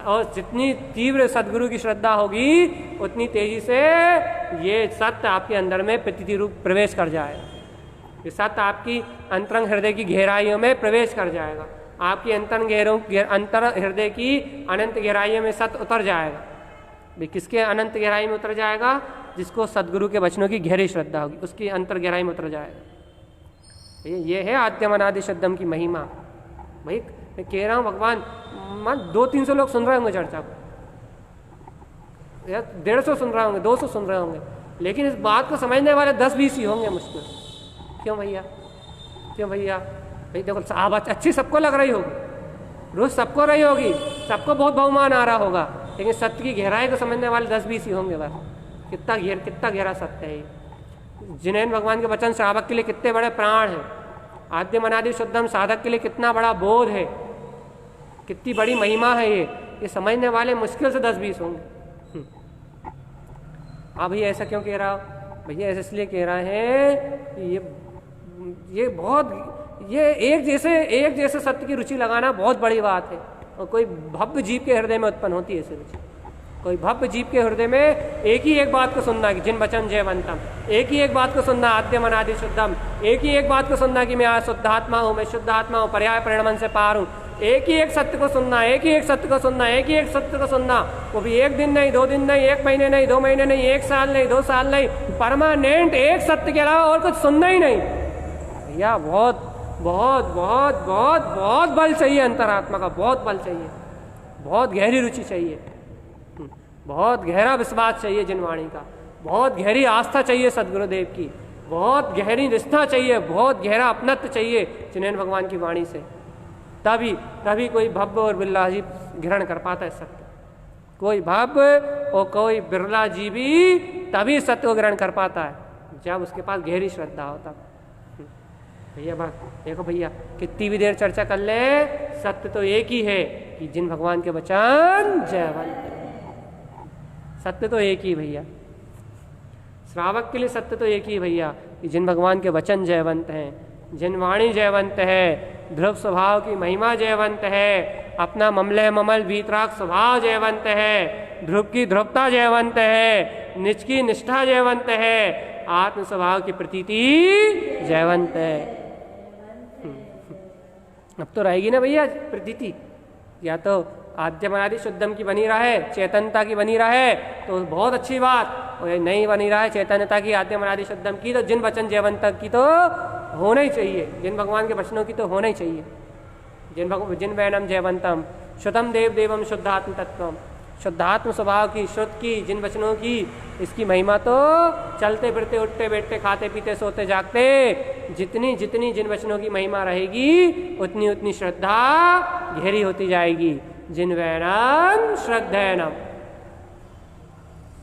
और जितनी तीव्र सदगुरु की श्रद्धा होगी उतनी तेजी से ये सत्य आपके अंदर में प्रतीति रूप प्रवेश कर जाएगा। ये सत्य आपकी अंतरंग हृदय की गहराइयों में प्रवेश कर जाएगा। आपकी अंतर हृदय की अनंत गहराइयों में सत्य उतर जाएगा। किसके अनंत गहराई में उतर जाएगा? जिसको सदगुरु के वचनों की गहरी श्रद्धा होगी, उसकी अंतर गहराई में उतर जाएगा। ये है आद्यम अनादि शुद्धम की महिमा। भाई मैं कह रहा हूँ, भगवान मान 200-300 लोग सुन रहे होंगे चर्चा को, 150 सुन रहे होंगे, 200 सुन रहे होंगे, लेकिन इस बात को समझने वाले 10-20 ही होंगे मुश्किल। क्यों भैया? क्यों भैया? भाई देखो, आवाज अच्छी सबको लग रही होगी, रोज सबको रही होगी, सबको बहुत बहुमान आ रहा होगा, लेकिन सत्य की गहराई को समझने वाले 10-20 ही होंगे बस। कितना गहरा सत्य है। जिनेन भगवान के वचन श्रावक के लिए कितने बड़े प्राण हैं। आद्यम अनादि शुद्धम साधक के लिए कितना बड़ा बोध है, कितनी बड़ी महिमा है। ये समझने वाले मुश्किल से 10-20 होंगे। आप भैया ऐसा क्यों कह रहा हो? भैया ऐसा इसलिए कह रहे हैं कि ये एक जैसे सत्य की रुचि लगाना बहुत बड़ी बात है। और कोई भव्य जीव के हृदय में उत्पन्न होती है ऐसी रुचि। कोई भव्य जीव के हृदय में एक ही एक बात को सुनना कि जिन वचन जयवंतम, एक ही एक बात को सुनना आद्यम अनादि शुद्धम, एक ही एक बात को सुनना कि मैं आज शुद्धात्मा हूँ, मैं शुद्धात्मा हूँ, पर्याय परिणमन से पार हूँ। एक ही एक सत्य को सुनना, एक ही एक सत्य को सुनना, एक ही एक सत्य को सुनना। वो भी 1 दिन नहीं, 2 दिन नहीं, 1 महीने नहीं, 2 महीने नहीं, 1 साल नहीं, 2 साल नहीं, परमानेंट एक सत्य के अलावा और कुछ सुनना ही नहीं। भैया बहुत बहुत बहुत बहुत बहुत बल चाहिए, अंतरात्मा का बहुत बल चाहिए, बहुत गहरी रुचि चाहिए, बहुत गहरा विश्वास चाहिए जिनवाणी का, बहुत गहरी आस्था चाहिए सदगुरुदेव की, बहुत गहरी निष्ठा चाहिए, बहुत गहरा अपनत्व चाहिए जिनेन भगवान की वाणी से। तभी कोई भव्य और बिरला जीव ग्रहण कर पाता है सत्य। कोई भव्य और कोई बिरला जीवी तभी सत्य को ग्रहण कर पाता है जब उसके पास गहरी श्रद्धा होता। भैया बात देखो भैया, कितनी भी देर चर्चा कर ले, सत्य तो एक ही है कि जिन भगवान के वचन जयवंत। सत्य तो एक ही भैया, श्रावक के लिए सत्य तो एक ही भैया कि जिन भगवान के वचन जयवंत हैं, जिन वाणी जयवंत है, ध्रुव स्वभाव की महिमा जयवंत है, अपना ममले ममल वीतराग स्वभाव जयवंत है, ध्रुव की ध्रुवता जयवंत है, निज की निष्ठा जयवंत है, आत्म स्वभाव की प्रतीति जयवंत है। अब तो रहेगी ना भैया प्रतीति, या तो आद्यम अनादि शुद्धम की बनी रहे, चैतन्यता की बनी रहे तो बहुत अच्छी बात, और नहीं बनी रहा है चैतन्यता की, आद्यम अनादि शुद्धम की, तो जिन वचन जयवंत की तो होना ही चाहिए, जिन भगवान के वचनों की तो होना ही चाहिए। जिन वैनम जयवंतम शुद्धम देव देवम शुद्धात्म तत्वम, शुद्धात्म स्वभाव की, शुद्ध की जिन वचनों की, इसकी महिमा तो चलते फिरते उठते बैठते खाते पीते सोते जागते जितनी जितनी जिन वचनों की महिमा रहेगी उतनी उतनी श्रद्धा गहरी होती जाएगी। जिन वैनम श्रद्धैनम,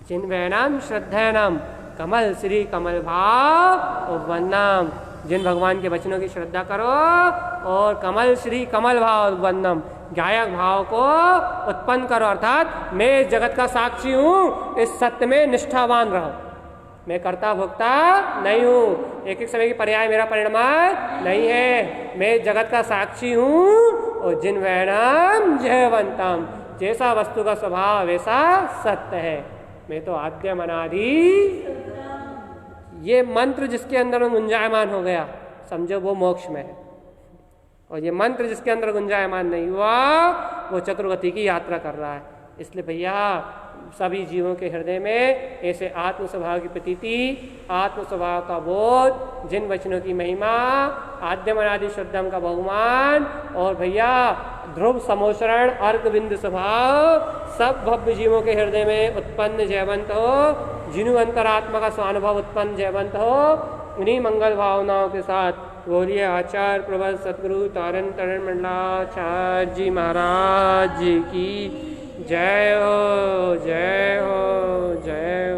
जिन वैनम श्रद्धैनम कमल श्री कमल भाव वंदनम, जिन भगवान के वचनों की श्रद्धा करो और कमल श्री कमल भाव वंदनम, गायक भाव को उत्पन्न करो, अर्थात मैं इस जगत का साक्षी हूँ, इस सत्य में निष्ठावान रहो, मैं कर्ता भोक्ता नहीं हूँ, एक एक समय की पर्याय मेरा परिणाम नहीं है, मैं जगत का साक्षी हूँ। और जिन वैनम जयवंतम, जैसा वस्तु का स्वभाव वैसा सत्य है, मैं तो आद्यम अनादि। ये मंत्र जिसके अंदर में गुंजायमान हो गया समझो वो मोक्ष में है, और ये मंत्र जिसके अंदर गुंजायमान नहीं हुआ वो चतुर्गति की यात्रा कर रहा है। इसलिए भैया सभी जीवों के हृदय में ऐसे आत्म स्वभाव की प्रतीति, आत्म स्वभाव का बोध, जिन वचनों की महिमा, आद्यम अनादि शुद्धम का बहुमान, और भैया ध्रुव समोषण अर्क बिंदु स्वभाव सब भव्य जीवों के हृदय में उत्पन्न जयवंत हो, जिनु अंतरात्मा का स्वानुभव उत्पन्न जयवंत हो। उन्हीं मंगल भावनाओं के साथ बोलिए आचार्य प्रबल सतगुरु तारण तरण मंडलाचार्य जी महाराज जी की जय हो, जय हो, जय हो।